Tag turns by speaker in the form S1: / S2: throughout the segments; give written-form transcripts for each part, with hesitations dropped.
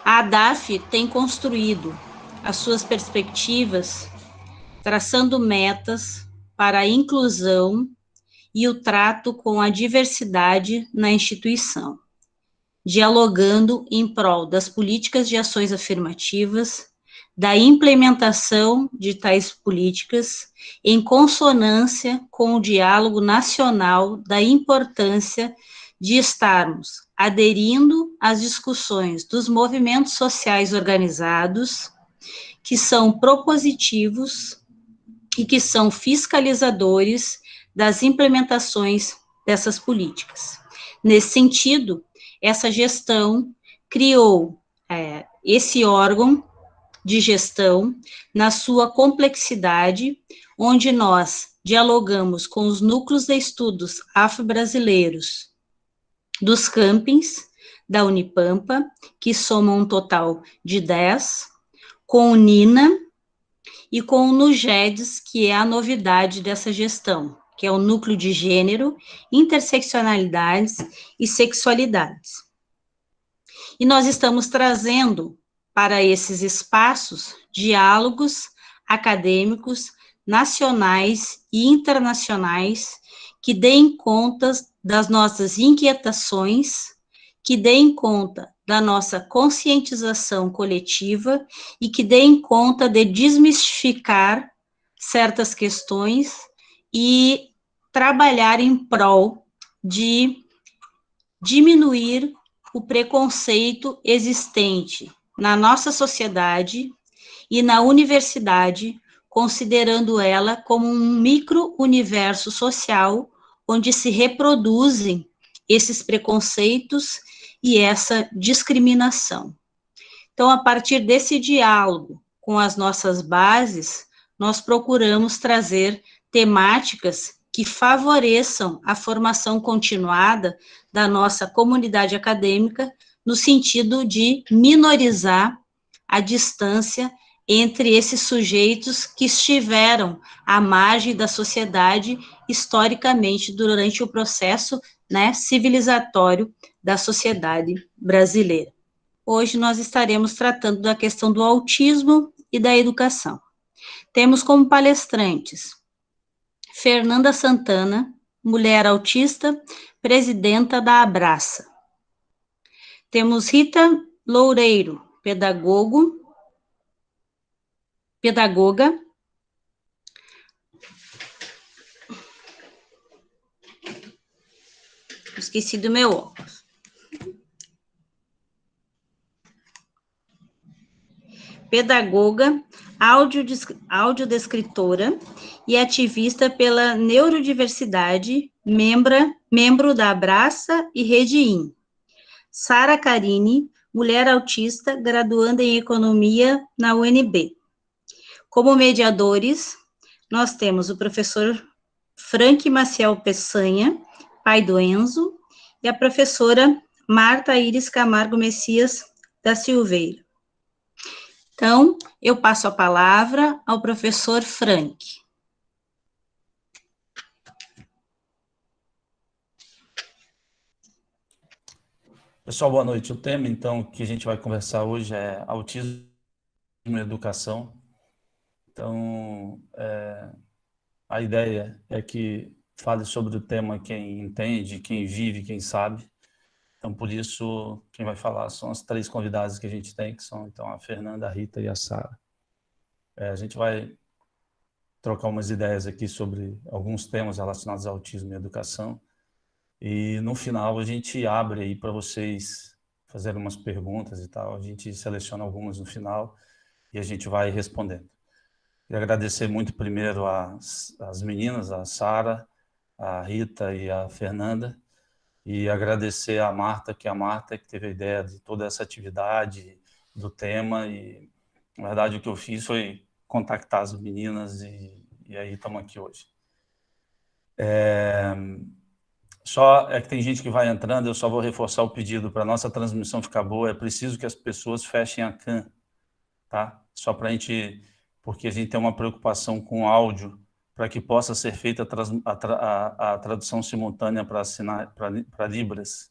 S1: A ADAF tem construído as suas perspectivas, traçando metas para a inclusão e o trato com a diversidade na instituição, dialogando em prol das políticas de ações afirmativas, da implementação de tais políticas, em consonância com o diálogo nacional da importância de estarmos aderindo às discussões dos movimentos sociais organizados, que são propositivos e que são fiscalizadores das implementações dessas políticas. Nesse sentido, essa gestão criou esse órgão de gestão na sua complexidade, onde nós dialogamos com os núcleos de estudos afro-brasileiros dos campings da Unipampa, que somam um total de 10, com o NINA e com o NUGEDS, que é a novidade dessa gestão, que é o Núcleo de Gênero, Interseccionalidades e Sexualidades. E nós estamos trazendo para esses espaços diálogos acadêmicos nacionais e internacionais que deem conta das nossas inquietações, que deem conta da nossa conscientização coletiva e que deem conta de desmistificar certas questões e trabalhar em prol de diminuir o preconceito existente na nossa sociedade e na universidade, considerando ela como um micro-universo social onde se reproduzem esses preconceitos e essa discriminação. Então, a partir desse diálogo com as nossas bases, nós procuramos trazer temáticas que favoreçam a formação continuada da nossa comunidade acadêmica, no sentido de minorizar a distância entre esses sujeitos que estiveram à margem da sociedade historicamente durante o processo, civilizatório da sociedade brasileira. Hoje nós estaremos tratando da questão do autismo e da educação. Temos como palestrantes Fernanda Santana, mulher autista, presidenta da Abraça. Temos Rita Loureiro, pedagoga. Esqueci do meu óculos. Pedagoga, audiodescritora e ativista pela neurodiversidade, membro da Abraça e Rede IN. Sara Carini, mulher autista, graduanda em Economia na UNB. Como mediadores, nós temos o professor Frank Maciel Peçanha, pai do Enzo, e a professora Marta Iris Camargo Messias da Silveira. Então, eu passo a palavra ao professor Frank.
S2: Pessoal, boa noite. O tema, então, que a gente vai conversar hoje é autismo e educação. Então, a ideia é que fale sobre o tema quem entende, quem vive, quem sabe. Então, por isso, quem vai falar são as 3 convidadas que a gente tem, que são, então, a Fernanda, a Rita e a Sara. A gente vai trocar umas ideias aqui sobre alguns temas relacionados ao autismo e educação. E, no final, a gente abre aí para vocês fazerem umas perguntas e tal. A gente seleciona algumas no final e a gente vai respondendo. Queria agradecer muito primeiro as meninas, a Sara, a Rita e a Fernanda, e agradecer a Marta, que teve a ideia de toda essa atividade, do tema, e na verdade o que eu fiz foi contactar as meninas e aí estamos aqui hoje. Só é que tem gente que vai entrando, eu só vou reforçar o pedido para a nossa transmissão ficar boa, é preciso que as pessoas fechem a cam, tá? Só para a gente, porque a gente tem uma preocupação com o áudio, para que possa ser feita a tradução simultânea para Libras.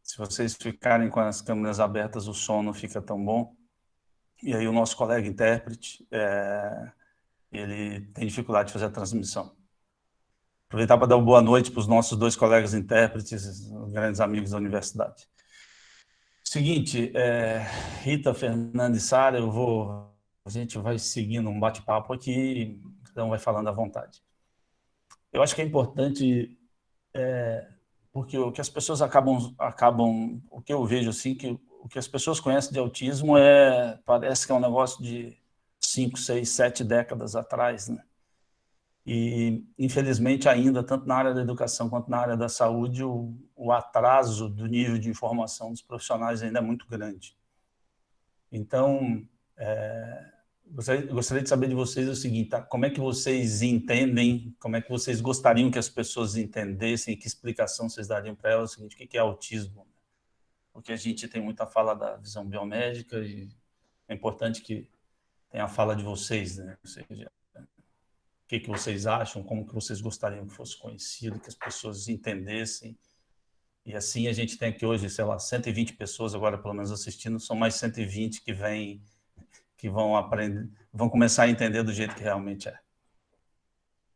S2: Se vocês ficarem com as câmeras abertas, o som não fica tão bom. E aí o nosso colega intérprete, ele tem dificuldade de fazer a transmissão. Aproveitar para dar uma boa noite para os nossos 2 colegas intérpretes, grandes amigos da universidade. Seguinte, Rita, Fernanda e Sara, a gente vai seguindo um bate-papo aqui, então vai falando à vontade. Eu acho que é importante, porque o que as pessoas acabam, o que eu vejo assim, que o que as pessoas conhecem de autismo parece que é um negócio de 5, 6, 7 décadas atrás, né? E, infelizmente, ainda, tanto na área da educação quanto na área da saúde, o atraso do nível de informação dos profissionais ainda é muito grande. Então, gostaria de saber de vocês o seguinte, tá? Como é que vocês entendem, como é que vocês gostariam que as pessoas entendessem, que explicação vocês dariam para elas, o seguinte, o que é autismo? Porque a gente tem muita fala da visão biomédica e é importante que tenha a fala de vocês, né? Ou seja, o que vocês acham, como que vocês gostariam que fosse conhecido, que as pessoas entendessem. E assim a gente tem aqui hoje, sei lá, 120 pessoas agora pelo menos assistindo, são mais 120 que vão aprender, vão começar a entender do jeito que realmente é.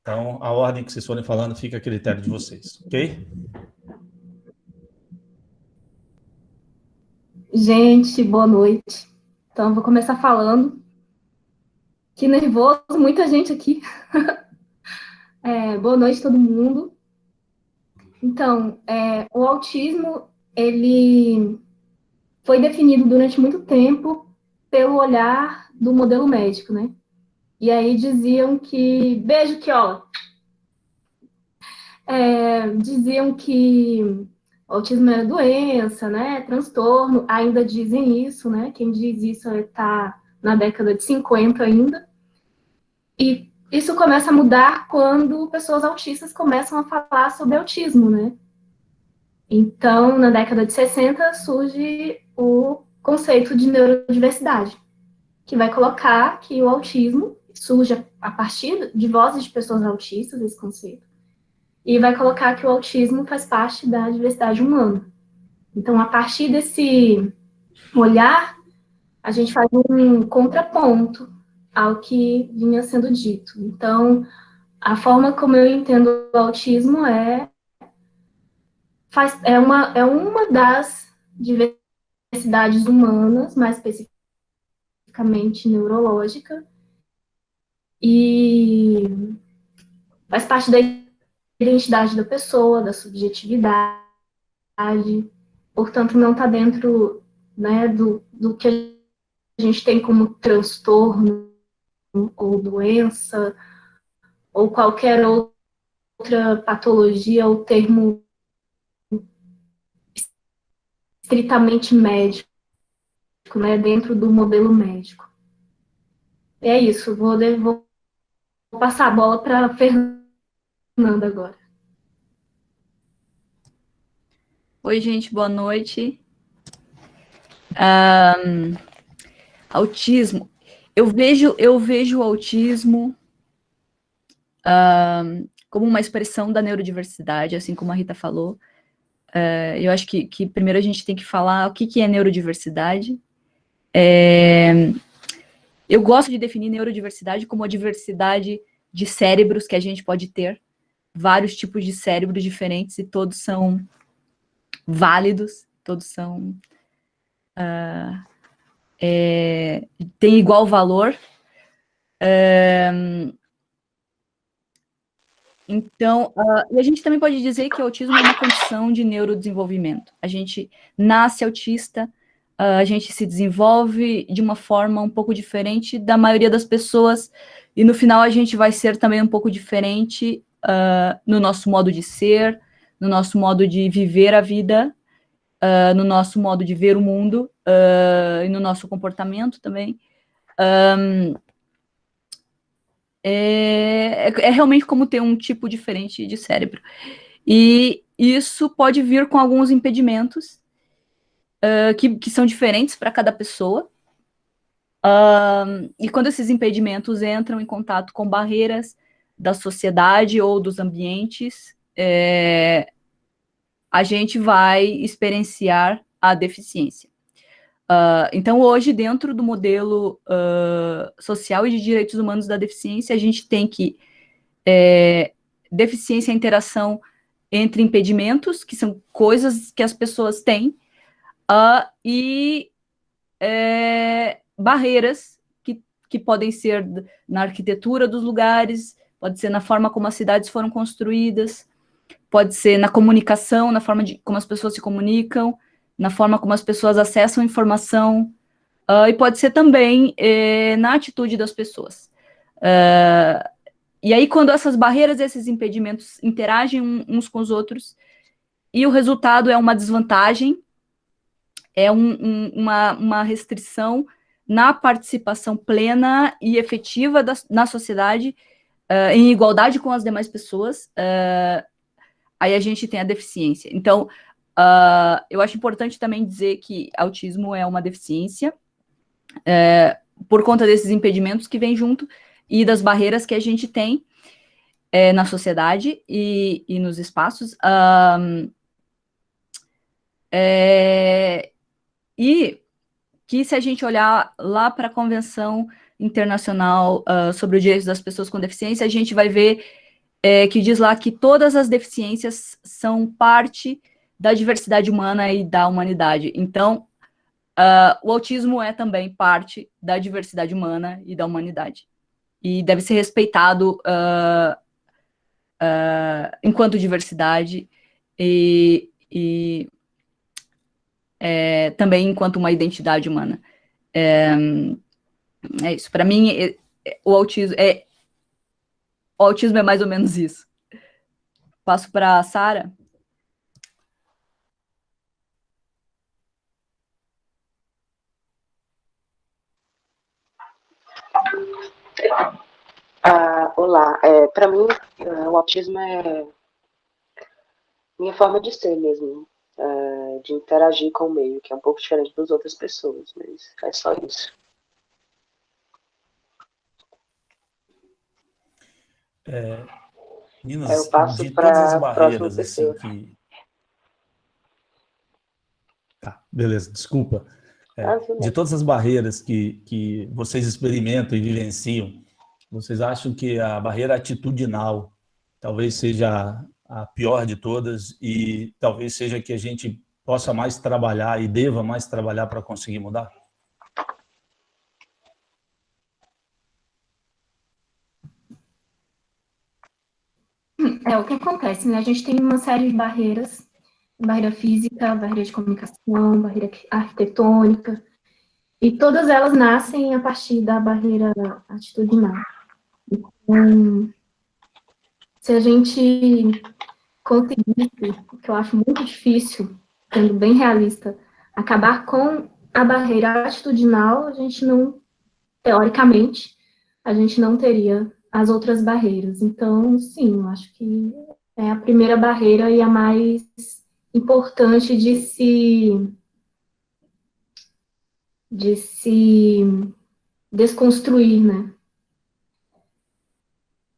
S2: Então, a ordem que vocês forem falando fica a critério de vocês, ok?
S3: Gente, boa noite. Então, eu vou começar falando. Que nervoso, muita gente aqui. Boa noite, todo mundo. Então, o autismo, ele foi definido durante muito tempo pelo olhar do modelo médico, né? E aí diziam que... Beijo, Kiola! Diziam que o autismo era doença, né? Transtorno, ainda dizem isso, né? Quem diz isso está na década de 50 ainda. E isso começa a mudar quando pessoas autistas começam a falar sobre autismo, né? Então, na década de 60, surge o conceito de neurodiversidade, que vai colocar que o autismo surge a partir de vozes de pessoas autistas, esse conceito, e vai colocar que o autismo faz parte da diversidade humana. Então, a partir desse olhar, a gente faz um contraponto ao que vinha sendo dito. Então, a forma como eu entendo o autismo é uma das diversidades humanas, mais especificamente neurológica, e faz parte da identidade da pessoa, da subjetividade, portanto, não está dentro, né, do que a gente tem como transtorno ou doença, ou qualquer outra patologia ou termo estritamente médico, né, dentro do modelo médico. É isso, vou passar a bola para a Fernanda agora.
S4: Oi, gente, boa noite. Autismo. Eu vejo o autismo como uma expressão da neurodiversidade, assim como a Rita falou. Eu acho que primeiro a gente tem que falar o que é neurodiversidade. Eu gosto de definir neurodiversidade como a diversidade de cérebros que a gente pode ter, vários tipos de cérebros diferentes, e todos são válidos, todos são... tem igual valor. Então, e a gente também pode dizer que o autismo é uma condição de neurodesenvolvimento. A gente nasce autista, a gente se desenvolve de uma forma um pouco diferente da maioria das pessoas, e no final a gente vai ser também um pouco diferente no nosso modo de ser, no nosso modo de viver a vida, no nosso modo de ver o mundo, e no nosso comportamento também. É realmente como ter um tipo diferente de cérebro. E isso pode vir com alguns impedimentos que são diferentes para cada pessoa. E quando esses impedimentos entram em contato com barreiras da sociedade ou dos ambientes, a gente vai experienciar a deficiência. Então, hoje, dentro do modelo social e de direitos humanos da deficiência, a gente tem que deficiência é a interação entre impedimentos, que são coisas que as pessoas têm, e barreiras que podem ser na arquitetura dos lugares, pode ser na forma como as cidades foram construídas, pode ser na comunicação, na forma de como as pessoas se comunicam, na forma como as pessoas acessam informação, e pode ser também na atitude das pessoas. E aí, quando essas barreiras e esses impedimentos interagem uns com os outros, e o resultado é uma desvantagem, é uma restrição na participação plena e efetiva na sociedade, em igualdade com as demais pessoas, aí a gente tem a deficiência. Então, eu acho importante também dizer que autismo é uma deficiência, por conta desses impedimentos que vêm junto, e das barreiras que a gente tem na sociedade e nos espaços. E que, se a gente olhar lá para a Convenção Internacional sobre os Direitos das Pessoas com Deficiência, a gente vai ver que diz lá que todas as deficiências são parte da diversidade humana e da humanidade. Então, o autismo é também parte da diversidade humana e da humanidade. E deve ser respeitado enquanto diversidade e também enquanto uma identidade humana. É isso. Para mim, o autismo é mais ou menos isso. Passo para a Sara.
S5: Olá, para mim o autismo é minha forma de ser mesmo, de interagir com o meio, que é um pouco diferente das outras pessoas, mas é só isso.
S2: Meninas,
S5: Eu passo
S2: de todas as
S5: para a próxima
S2: barreiras assim
S5: pessoa.
S2: que... Tá, beleza, desculpa. De todas as barreiras que vocês experimentam e vivenciam, vocês acham que a barreira atitudinal talvez seja a pior de todas e talvez seja a que a gente possa mais trabalhar e deva mais trabalhar para conseguir mudar?
S3: O que acontece, né? A gente tem uma série de barreiras, barreira física, barreira de comunicação, barreira arquitetônica, e todas elas nascem a partir da barreira atitudinal. Então, se a gente conseguisse, o que eu acho muito difícil, sendo bem realista, acabar com a barreira atitudinal, a gente não, teoricamente, a gente não teria as outras barreiras. Então, sim, eu acho que é a primeira barreira e a mais importante de se desconstruir, né?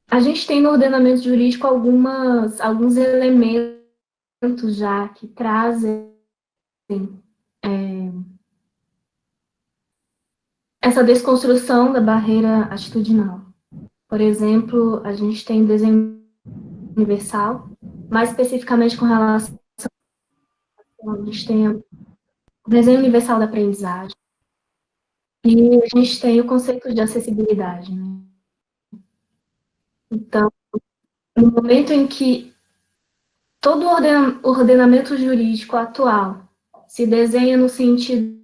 S3: A gente tem no ordenamento jurídico alguns elementos já que trazem essa desconstrução da barreira atitudinal. Por exemplo, a gente tem o desenho universal, mais especificamente com relação a gente tem o desenho universal da aprendizagem, e a gente tem o conceito de acessibilidade, né? Então, no momento em que todo o ordenamento jurídico atual se desenha no sentido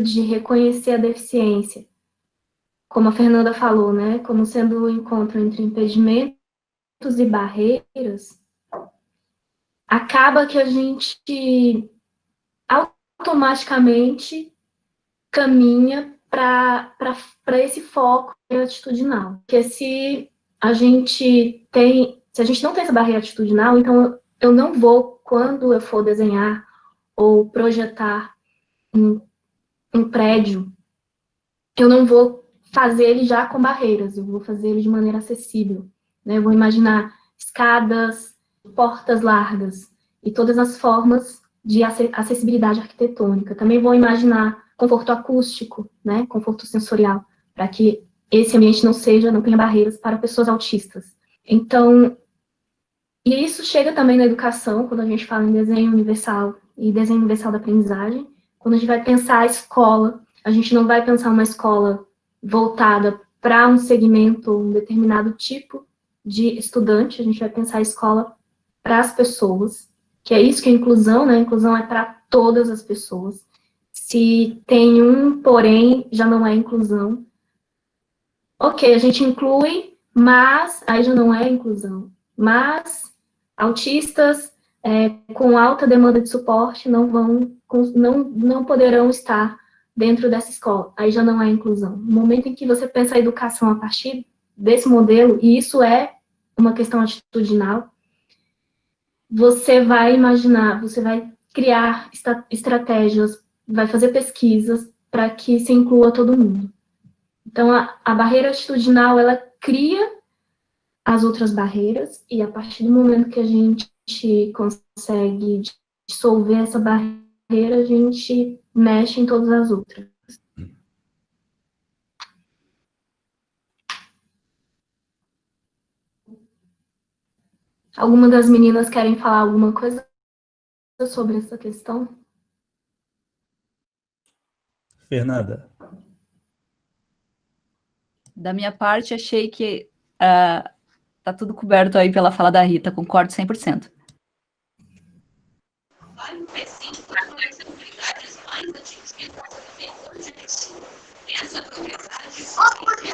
S3: de reconhecer a deficiência, como a Fernanda falou, né, como sendo o encontro entre impedimentos e barreiras, acaba que a gente automaticamente caminha para esse foco atitudinal. Porque se a gente não tem essa barreira atitudinal, então eu não vou, quando eu for desenhar ou projetar um prédio, eu não vou fazer ele já com barreiras, eu vou fazer ele de maneira acessível, né? Eu vou imaginar escadas, portas largas. e todas as formas de acessibilidade arquitetônica. Também vou imaginar conforto acústico, né, conforto sensorial, para que esse ambiente não tenha barreiras para pessoas autistas. Então, e isso chega também na educação, quando a gente fala em desenho universal e desenho universal da aprendizagem. Quando a gente vai pensar a escola, a gente não vai pensar uma escola voltada para um segmento, um determinado tipo de estudante, a gente vai pensar a escola para as pessoas, que é isso que é inclusão, né? A inclusão é para todas as pessoas. Se tem um porém, já não é inclusão. Ok, a gente inclui, mas aí já não é inclusão. Mas autistas com alta demanda de suporte não poderão estar dentro dessa escola. Aí já não é inclusão. No momento em que você pensa a educação a partir desse modelo, e isso é uma questão atitudinal, você vai imaginar, você vai criar estratégias, vai fazer pesquisas para que se inclua todo mundo. Então, a barreira atitudinal, ela cria as outras barreiras, e a partir do momento que a gente consegue dissolver essa barreira, a gente mexe em todas as outras. Alguma das meninas querem falar alguma coisa sobre essa questão?
S2: Fernanda.
S4: Da minha parte, achei que tá tudo coberto aí pela fala da Rita, concordo 100%.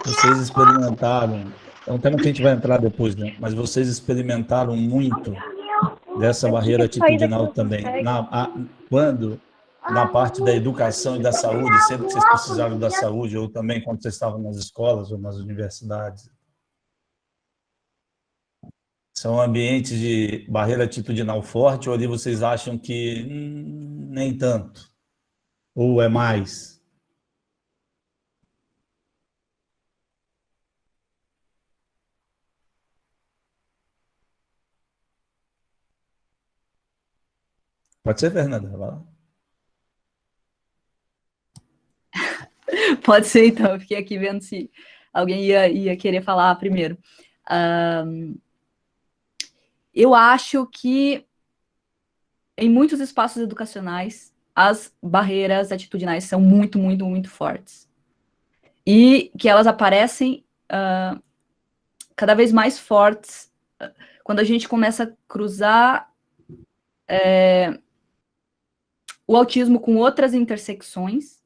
S2: Vocês experimentaram, é um tema que a gente vai entrar depois, né? Mas vocês experimentaram muito dessa barreira atitudinal também. Quando, na parte da educação e da saúde, sempre que vocês precisaram da saúde, ou também quando vocês estavam nas escolas ou nas universidades, são ambientes de barreira atitudinal forte, ou ali vocês acham que nem tanto? Ou é mais? Pode ser, Fernanda? Vai lá.
S4: Pode ser, então. Eu fiquei aqui vendo se alguém ia querer falar primeiro. Eu acho que em muitos espaços educacionais, as barreiras atitudinais são muito, muito, muito fortes. E que elas aparecem cada vez mais fortes quando a gente começa a cruzar o autismo com outras intersecções.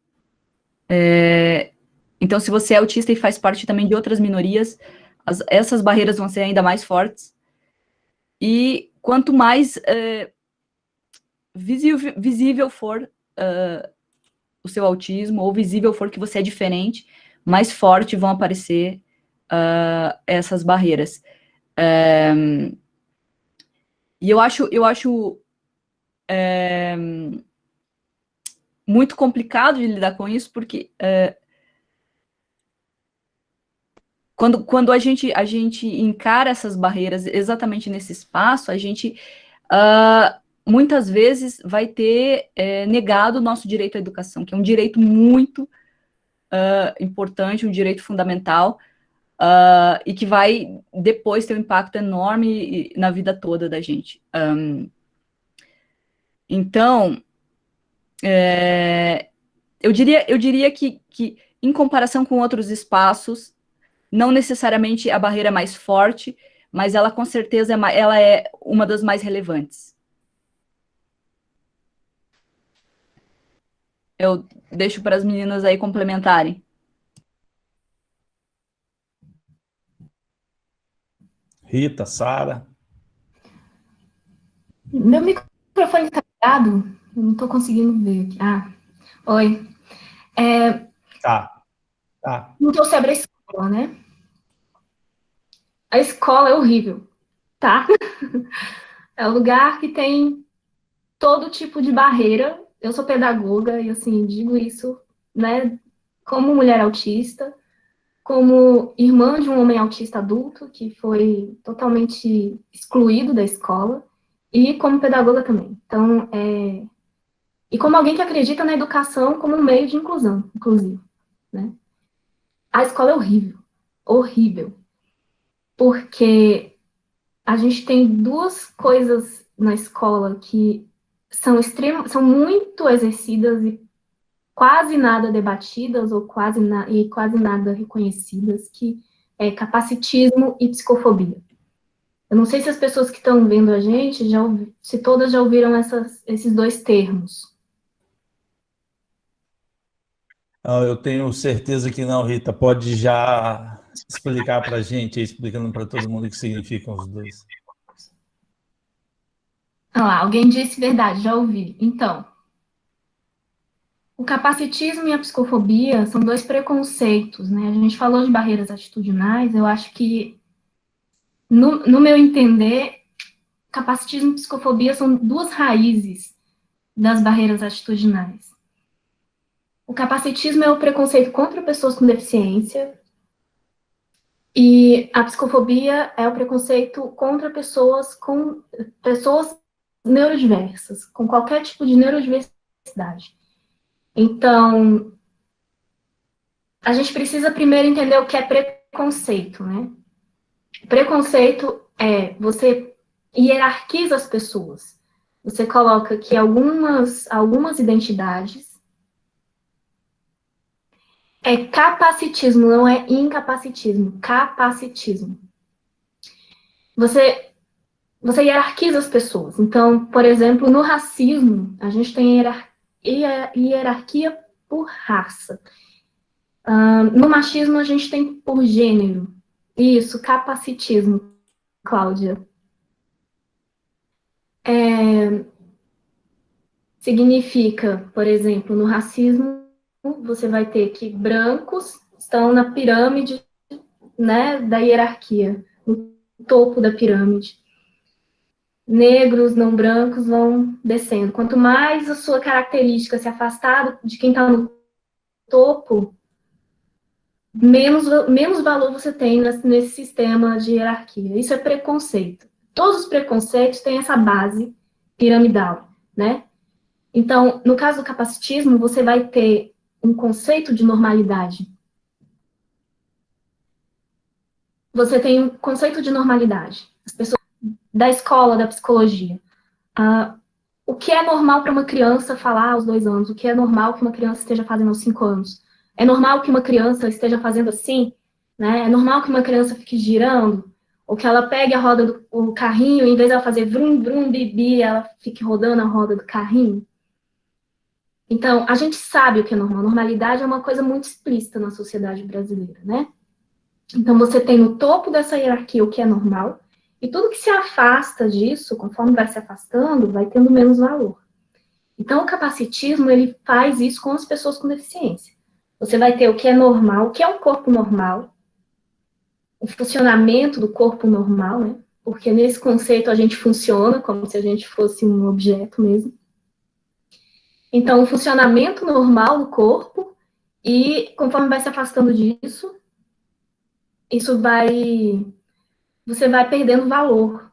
S4: Então, se você é autista e faz parte também de outras minorias, essas barreiras vão ser ainda mais fortes. E quanto mais visível for o seu autismo, ou visível for que você é diferente, mais forte vão aparecer essas barreiras. E eu acho muito complicado de lidar com isso, porque quando a gente encara essas barreiras exatamente nesse espaço, a gente muitas vezes vai ter negado o nosso direito à educação, que é um direito muito importante, um direito fundamental, e que vai depois ter um impacto enorme na vida toda da gente. Então, eu diria que em comparação com outros espaços, não necessariamente a barreira mais forte, mas ela com certeza ela é uma das mais relevantes. Eu deixo para as meninas aí complementarem.
S2: Rita, Sara.
S3: Meu microfone está ligado? Eu não estou conseguindo ver aqui. Oi.
S2: Tá.
S3: Não estou sobre a escola, né? A escola é horrível, tá? É um lugar que tem todo tipo de barreira. Eu sou pedagoga e, assim, digo isso, né, como mulher autista, como irmã de um homem autista adulto que foi totalmente excluído da escola. e como pedagoga também. Então, e como alguém que acredita na educação como um meio de inclusão, inclusive, né? A escola é horrível, horrível, porque a gente tem duas coisas na escola que são muito exercidas e quase nada debatidas ou quase nada reconhecidas, que é capacitismo e psicofobia. Eu não sei se as pessoas que estão vendo a gente, se todas já ouviram esses dois termos.
S2: Não, eu tenho certeza que não, Rita. Pode já explicar para a gente, explicando para todo mundo o que significam os dois.
S3: Ah lá, alguém disse verdade, já ouvi. Então, o capacitismo e a psicofobia são dois preconceitos, né? A gente falou de barreiras atitudinais, eu acho que, no meu entender, capacitismo e psicofobia são duas raízes das barreiras atitudinais. O capacitismo é o preconceito contra pessoas com deficiência, e a psicofobia é o preconceito contra pessoas neurodiversas, com qualquer tipo de neurodiversidade. Então, a gente precisa primeiro entender o que é preconceito, né? Preconceito é você hierarquiza as pessoas. Você coloca que algumas identidades é capacitismo, não é incapacitismo, capacitismo. Você hierarquiza as pessoas. Então, por exemplo, no racismo, a gente tem hierarquia por raça. No machismo, a gente tem por gênero. Isso, capacitismo, Cláudia. Significa, por exemplo, no racismo, você vai ter que brancos estão na pirâmide, né, da hierarquia, no topo da pirâmide. Negros, não brancos vão descendo. Quanto mais a sua característica se afastar de quem está no topo, menos valor você tem nesse sistema de hierarquia. Isso é preconceito. Todos os preconceitos têm essa base piramidal, né? Então, no caso do capacitismo, você vai ter um conceito de normalidade. Você tem um conceito de normalidade. As pessoas da escola, da psicologia. O que é normal para uma criança falar aos 2 anos? O que é normal que uma criança esteja fazendo aos 5 anos? É normal que uma criança esteja fazendo assim? Né? É normal que uma criança fique girando? Ou que ela pegue a roda do carrinho, e em vez de ela fazer vrum, vrum, bibi, ela fique rodando a roda do carrinho? Então, a gente sabe o que é normal. Normalidade é uma coisa muito explícita na sociedade brasileira, né? Então, você tem no topo dessa hierarquia o que é normal, e tudo que se afasta disso, conforme vai se afastando, vai tendo menos valor. Então, o capacitismo, ele faz isso com as pessoas com deficiência. Você vai ter o que é normal, o que é um corpo normal, o funcionamento do corpo normal, né? Porque nesse conceito a gente funciona como se a gente fosse um objeto mesmo. Então, o funcionamento normal do corpo, e conforme vai se afastando disso, você vai perdendo valor.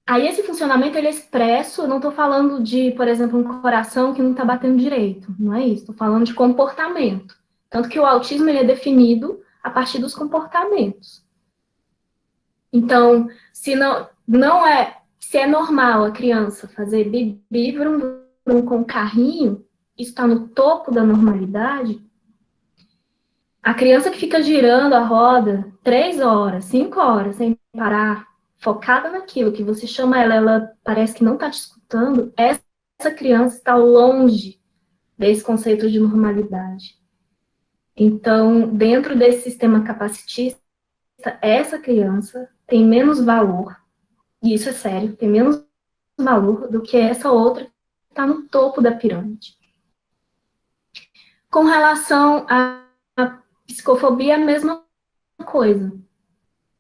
S3: Aí esse funcionamento, ele é expresso, eu não estou falando de, por exemplo, um coração que não está batendo direito, não é isso, estou falando de comportamento. Tanto que o autismo, ele é definido a partir dos comportamentos. Então, se é normal a criança fazer bibi, vrum, vrum com o carrinho, isso está no topo da normalidade. A criança que fica girando a roda 3 horas, 5 horas, sem parar, focada naquilo que você chama ela parece que não está te escutando, essa criança está longe desse conceito de normalidade. Então, dentro desse sistema capacitista, essa criança tem menos valor, e isso é sério, tem menos valor do que essa outra que está no topo da pirâmide. Com relação à psicofobia, é a mesma coisa,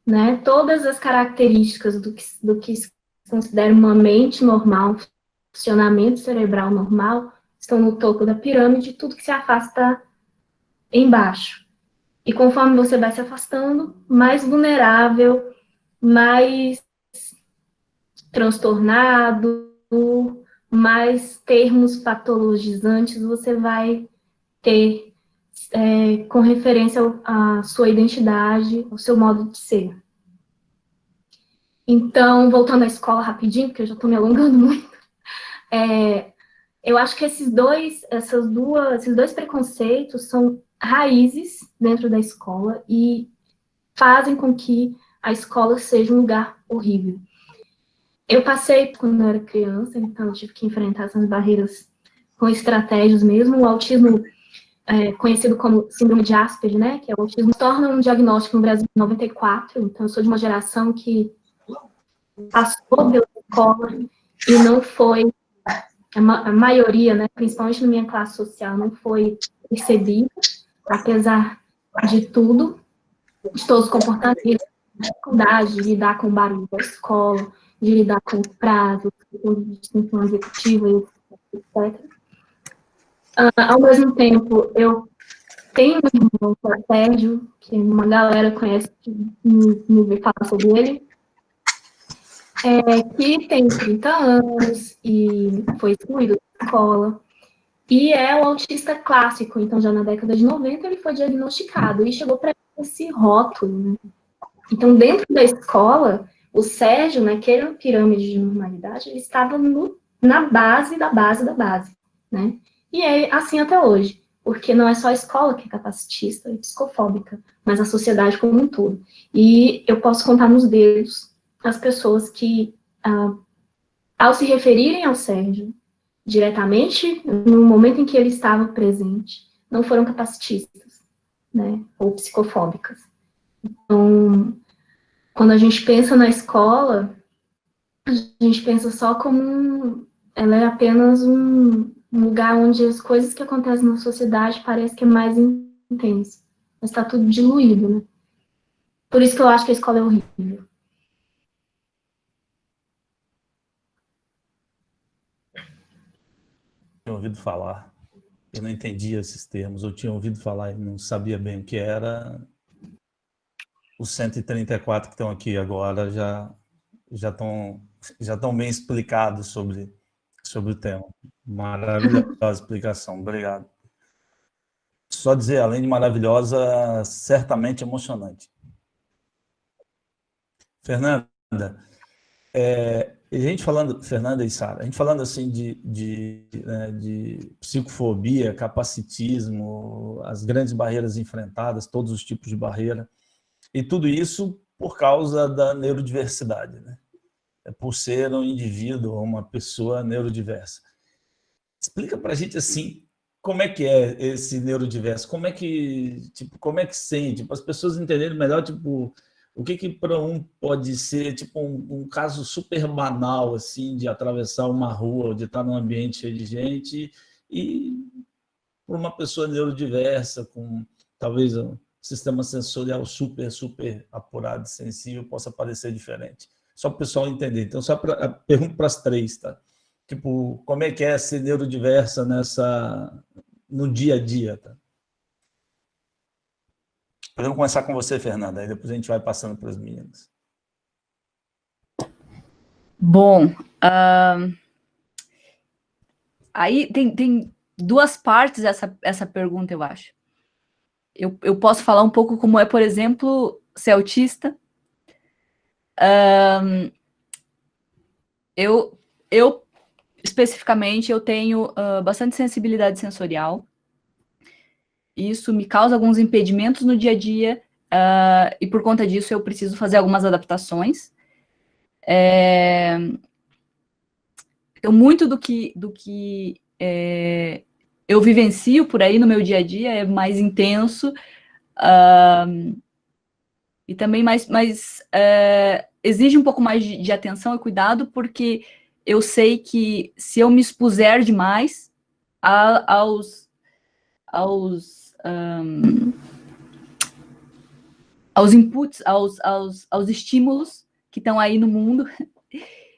S3: né? Todas as características do que se considera uma mente normal, funcionamento cerebral normal, estão no topo da pirâmide, tudo que se afasta embaixo. E conforme você vai se afastando, mais vulnerável, mais transtornado, mais termos patologizantes você vai ter com referência à sua identidade, ao seu modo de ser. Então, voltando à escola rapidinho, porque eu já estou me alongando muito, eu acho que esses dois preconceitos são raízes dentro da escola e fazem com que a escola seja um lugar horrível. Eu passei quando eu era criança, então eu tive que enfrentar essas barreiras com estratégias mesmo. O autismo, conhecido como síndrome de Asperger, né, que é o autismo, se torna um diagnóstico no Brasil em 94, então eu sou de uma geração que passou pela escola e não foi, a maioria, né, principalmente na minha classe social, não foi percebida, apesar de tudo, de todos os comportamentos, dificuldade de lidar com o barulho da escola, de lidar com prazos, com distinção executiva, etc. Ao mesmo tempo, eu tenho um irmão, que é o Sérgio, que uma galera conhece, que me vê falar sobre ele, que tem 30 anos e foi excluído da escola, e é o autista clássico, então já na década de 90 ele foi diagnosticado, e chegou para esse rótulo, né? Então, dentro da escola, o Sérgio, naquela pirâmide de normalidade, ele estava na base da base da base, né? E é assim até hoje, porque não é só a escola que é capacitista e psicofóbica, mas a sociedade como um todo. E eu posso contar nos dedos as pessoas que, ao se referirem ao Sérgio, diretamente, no momento em que ele estava presente, não foram capacitistas, né? Ou psicofóbicas. Então, quando a gente pensa na escola, a gente pensa só como ela é apenas um lugar onde as coisas que acontecem na sociedade parecem que é mais intenso, mas está tudo diluído, né? Por isso que eu acho que a escola é horrível.
S2: Tinha ouvido falar, eu não entendia esses termos, eu tinha ouvido falar e não sabia bem o que era. Os 134 que estão aqui agora já estão bem explicados sobre o tema. Maravilhosa explicação, obrigado. Só dizer, além de maravilhosa, certamente emocionante. Fernanda, Fernanda e Sara, a gente falando assim de psicofobia, capacitismo, as grandes barreiras enfrentadas, todos os tipos de barreira, e tudo isso por causa da neurodiversidade, né? Por ser um indivíduo, uma pessoa neurodiversa. Explica para a gente assim, como é que é esse neurodiverso? Como é que sente? Para as pessoas entenderem melhor, tipo, o que para um pode ser tipo um caso super banal assim de atravessar uma rua ou de estar num ambiente cheio de gente, e para uma pessoa neurodiversa com talvez um sistema sensorial super apurado e sensível possa parecer diferente. Só para o pessoal entender. Então, só pergunto para as três, tá? Tipo, como é que é ser neurodiversa no dia a dia, tá? Podemos começar com você, Fernanda, aí depois a gente vai passando para as meninas.
S4: Bom, aí tem duas partes essa pergunta, eu acho. Eu posso falar um pouco como é, por exemplo, ser autista. Eu especificamente, eu tenho bastante sensibilidade sensorial. Isso me causa alguns impedimentos no dia a dia, e por conta disso eu preciso fazer algumas adaptações. Então, muito do que eu vivencio por aí no meu dia a dia é mais intenso, e também exige um pouco mais de atenção e cuidado, porque eu sei que se eu me expuser demais aos inputs, aos estímulos que estão aí no mundo,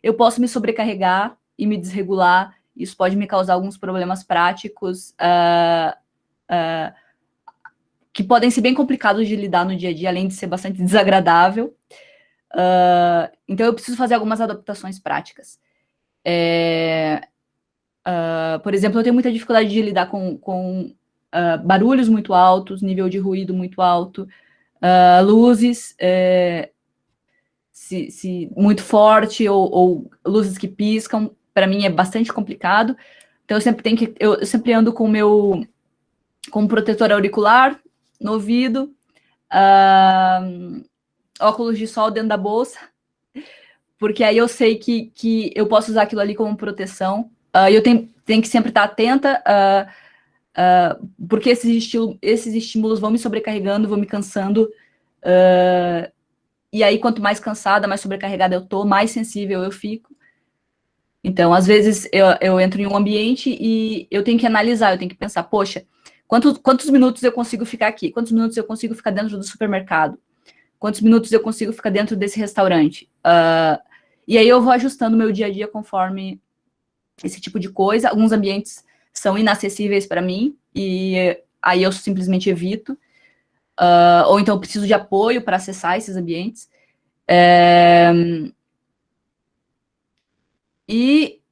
S4: eu posso me sobrecarregar e me desregular. Isso pode me causar alguns problemas práticos que podem ser bem complicados de lidar no dia a dia, além de ser bastante desagradável. Então, eu preciso fazer algumas adaptações práticas. Por exemplo, eu tenho muita dificuldade de lidar com barulhos muito altos, nível de ruído muito alto, luzes muito forte, ou luzes que piscam. Para mim é bastante complicado. Então, eu sempre ando com um protetor auricular no ouvido, óculos de sol dentro da bolsa, porque aí eu sei que eu posso usar aquilo ali como proteção. E eu tenho que sempre estar atenta, porque esses estímulos vão me sobrecarregando, vão me cansando, e aí quanto mais cansada, mais sobrecarregada eu tô, mais sensível eu fico. Então, às vezes, eu entro em um ambiente e eu tenho que analisar, eu tenho que pensar, poxa, quantos minutos eu consigo ficar aqui? Quantos minutos eu consigo ficar dentro do supermercado? Quantos minutos eu consigo ficar dentro desse restaurante? E aí eu vou ajustando meu dia a dia conforme esse tipo de coisa. Alguns ambientes são inacessíveis para mim, e aí eu simplesmente evito. Ou então eu preciso de apoio para acessar esses ambientes. E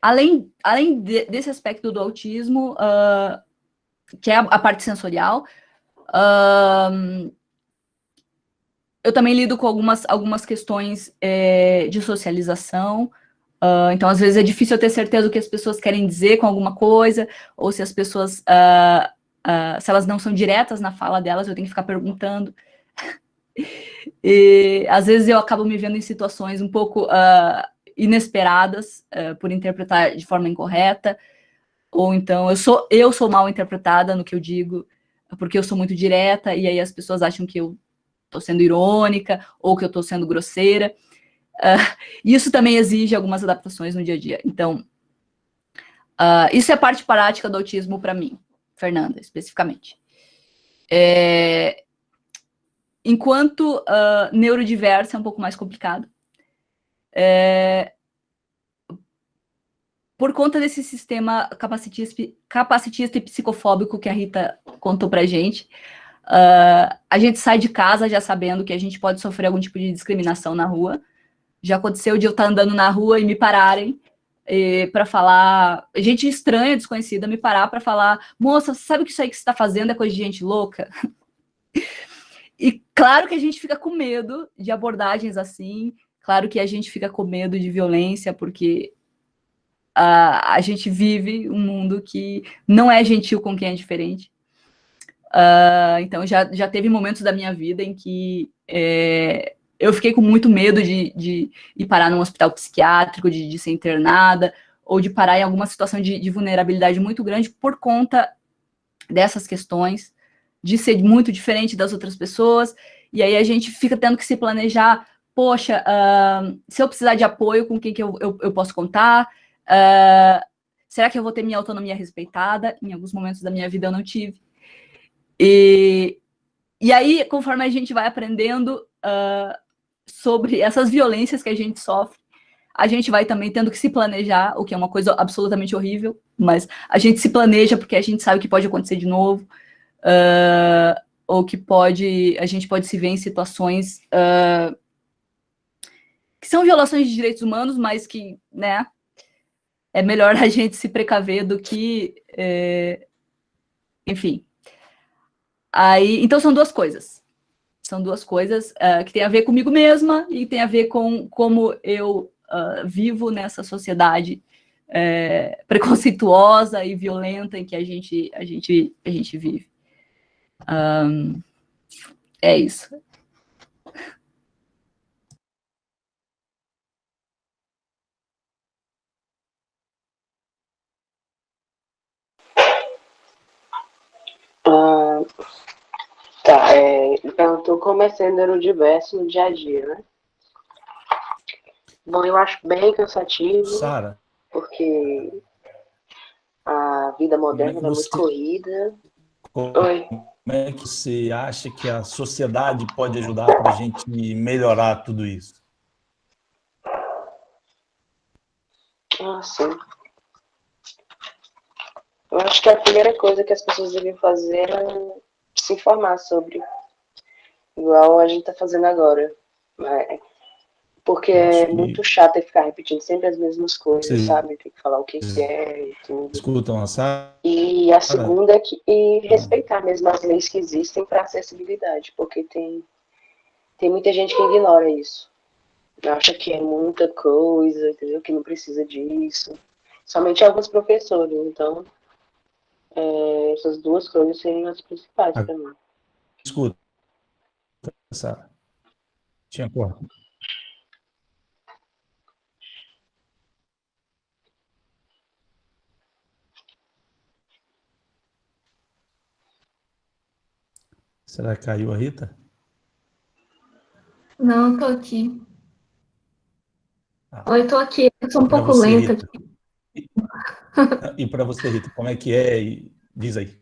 S4: além desse aspecto do autismo, que é a parte sensorial, eu também lido com algumas questões de socialização. Então, às vezes, é difícil eu ter certeza do que as pessoas querem dizer com alguma coisa, ou se as pessoas, se elas não são diretas na fala delas, eu tenho que ficar perguntando. E, às vezes, eu acabo me vendo em situações um pouco inesperadas, por interpretar de forma incorreta, ou então eu sou mal interpretada no que eu digo, porque eu sou muito direta, e aí as pessoas acham que eu estou sendo irônica, ou que eu estou sendo grosseira. Isso também exige algumas adaptações no dia a dia. Então, isso é a parte prática do autismo para mim, Fernanda, especificamente. Enquanto neurodiversa é um pouco mais complicado. Por conta desse sistema capacitista e psicofóbico que a Rita contou pra gente, a gente sai de casa já sabendo que a gente pode sofrer algum tipo de discriminação na rua. Já aconteceu de eu estar andando na rua e me pararem para falar, gente estranha, desconhecida, me parar para falar, moça, sabe que isso aí que você está fazendo é coisa de gente louca? E claro que a gente fica com medo de abordagens assim, claro que a gente fica com medo de violência, porque a gente vive um mundo que não é gentil com quem é diferente. Então, já teve momentos da minha vida em que eu fiquei com muito medo de ir parar num hospital psiquiátrico, de ser internada, ou de parar em alguma situação de vulnerabilidade muito grande por conta dessas questões, de ser muito diferente das outras pessoas, e aí a gente fica tendo que se planejar, poxa, se eu precisar de apoio, com quem que eu posso contar? Será que eu vou ter minha autonomia respeitada? Em alguns momentos da minha vida eu não tive. E aí, conforme a gente vai aprendendo sobre essas violências que a gente sofre, a gente vai também tendo que se planejar, o que é uma coisa absolutamente horrível, mas a gente se planeja porque a gente sabe que pode acontecer de novo, ou que a gente pode se ver em situações que são violações de direitos humanos, mas que, né, é melhor a gente se precaver do que, enfim. Então são duas coisas. São duas coisas que tem a ver comigo mesma e tem a ver com como eu vivo nessa sociedade preconceituosa e violenta em que a gente vive. É isso.
S5: Tá, ele perguntou como é ser neurodiverso no dia a dia, né? Bom, eu acho bem cansativo,
S2: Sara,
S5: porque a vida moderna é muito corrida. Oi.
S2: Como é que você acha que a sociedade pode ajudar para a gente melhorar tudo isso?
S5: Sim. Eu acho que a primeira coisa que as pessoas devem fazer é se informar sobre igual a gente tá fazendo agora. Porque é muito chato ficar repetindo sempre as mesmas coisas, sabe? Tem que falar o que é e tudo.
S2: Escutam a Sara?
S5: E a segunda é respeitar mesmo as leis que existem para acessibilidade, porque tem muita gente que ignora isso. Acha que é muita coisa, entendeu? Que não precisa disso. Somente alguns professores. Então, essas duas coisas seriam as principais para mim.
S2: Escuta, Sara. Tinha corpo. Será que caiu a Rita?
S3: Não, eu tô aqui. Eu tô aqui, eu sou um pouco
S2: você,
S3: lenta
S2: Rita.
S3: aqui.
S2: E para você, Rita, como é que é? Diz aí.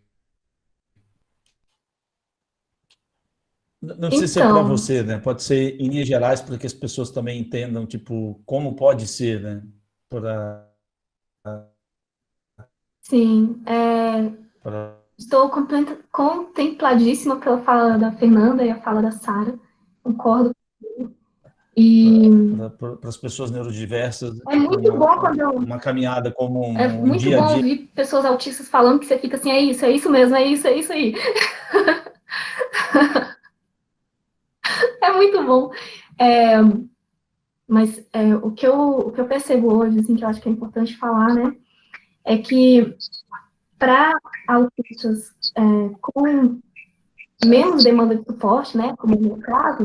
S2: Não precisa ser para você, né? Pode ser em linhas gerais para que as pessoas também entendam, tipo, como pode ser, né?
S3: Sim, estou contempladíssima pela fala da Fernanda e a fala da Sara. Concordo.
S2: Para as pessoas neurodiversas,
S3: é tipo, muito bom quando
S2: uma caminhada como
S3: é muito
S2: dia a
S3: bom
S2: dia.
S3: ouvir pessoas autistas falando que você fica assim, é isso mesmo, é isso aí. É muito bom. Mas o que eu percebo hoje, assim, que eu acho que é importante falar, né, é que para autistas com menos demanda de suporte, né, como no meu caso,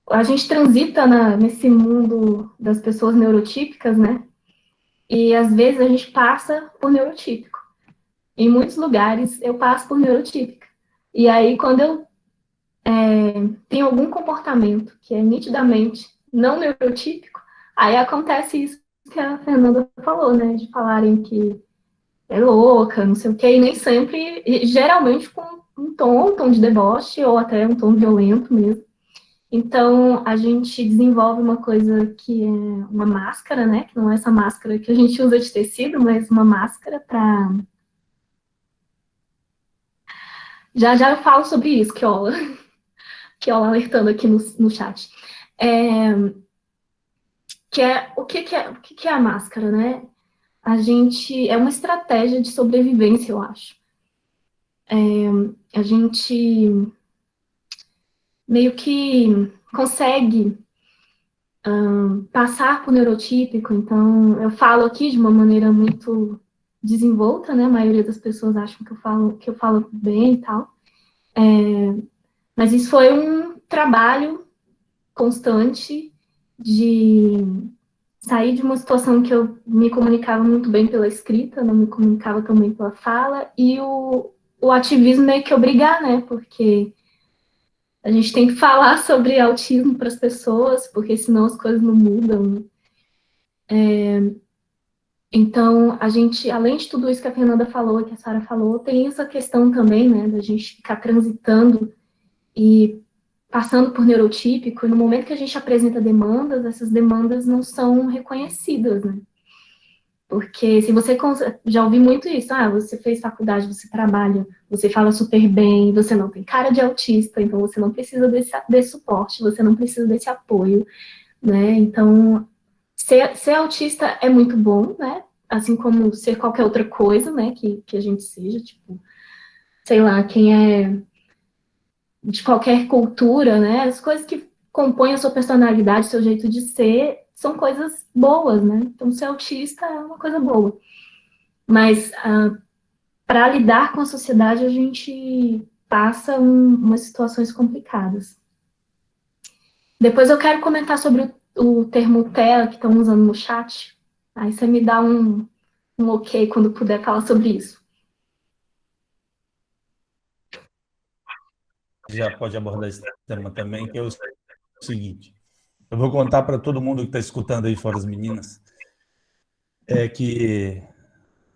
S3: a gente transita nesse mundo das pessoas neurotípicas, né, e às vezes a gente passa por neurotípico. Em muitos lugares eu passo por neurotípica. E aí, quando eu tenho algum comportamento que é nitidamente não neurotípico, aí acontece isso que a Fernanda falou, né? De falarem que é louca, não sei o quê, e nem sempre, e geralmente com um tom de deboche, ou até um tom violento mesmo. Então, a gente desenvolve uma coisa que é uma máscara, né? Que não é essa máscara que a gente usa de tecido, mas uma máscara para... Já eu falo sobre isso, Kiola alertando aqui no chat. O que é a máscara, né? É uma estratégia de sobrevivência, eu acho. A gente meio que consegue passar por neurotípico, então eu falo aqui de uma maneira muito desenvolta, né? A maioria das pessoas acham que eu falo bem e tal. Mas isso foi um trabalho constante de sair de uma situação que eu me comunicava muito bem pela escrita, não me comunicava tão bem pela fala, e o ativismo é que obrigar, né? Porque a gente tem que falar sobre autismo para as pessoas, porque senão as coisas não mudam. Então, a gente, além de tudo isso que a Fernanda falou e que a Sara falou, tem essa questão também, né, da gente ficar transitando e passando por neurotípico, e no momento que a gente apresenta demandas, essas demandas não são reconhecidas, né? Porque se você... Já ouvi muito isso, você fez faculdade, você trabalha, você fala super bem, você não tem cara de autista, então você não precisa desse suporte, você não precisa desse apoio, né? Então, ser autista é muito bom, né? Assim como ser qualquer outra coisa, né? Que a gente seja, tipo, sei lá, quem é de qualquer cultura, né? As coisas que compõem a sua personalidade, seu jeito de ser, são coisas boas, né? Então, ser autista é uma coisa boa. Mas para lidar com a sociedade, a gente passa umas situações complicadas. Depois eu quero comentar sobre o termo tela que estão usando no chat. Aí você me dá um ok quando puder falar sobre isso.
S2: Já pode abordar esse tema também, que é o seguinte. Eu vou contar para todo mundo que está escutando aí fora, as meninas, que,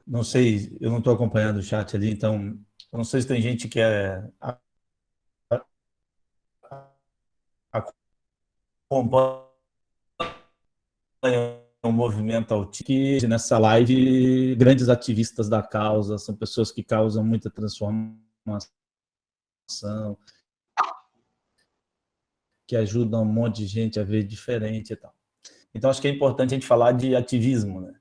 S2: não sei, eu não estou acompanhando o chat ali, então, eu não sei se tem gente que acompanha o movimento autista, nessa live, grandes ativistas da causa, são pessoas que causam muita transformação, que ajudam um monte de gente a ver diferente e tal. Então, acho que é importante a gente falar de ativismo, né?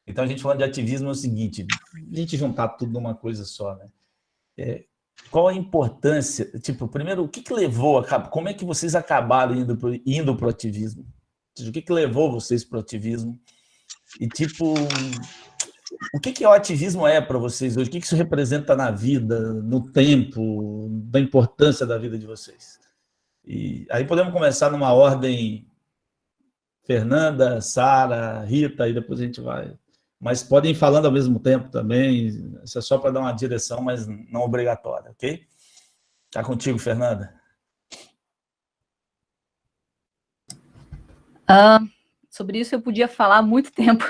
S2: Então, a gente falando de ativismo é o seguinte, a gente juntar tudo numa coisa só, né? Qual a importância, tipo, primeiro, o que levou, como é que vocês acabaram indo para o ativismo? O que levou vocês para o ativismo? E, tipo, o que o ativismo para vocês hoje? O que isso representa na vida, no tempo, da importância da vida de vocês? E aí podemos começar numa ordem Fernanda, Sara, Rita, e depois a gente vai. Mas podem ir falando ao mesmo tempo também, isso é só para dar uma direção, mas não obrigatória, ok? Está contigo, Fernanda.
S4: Sobre isso eu podia falar há muito tempo.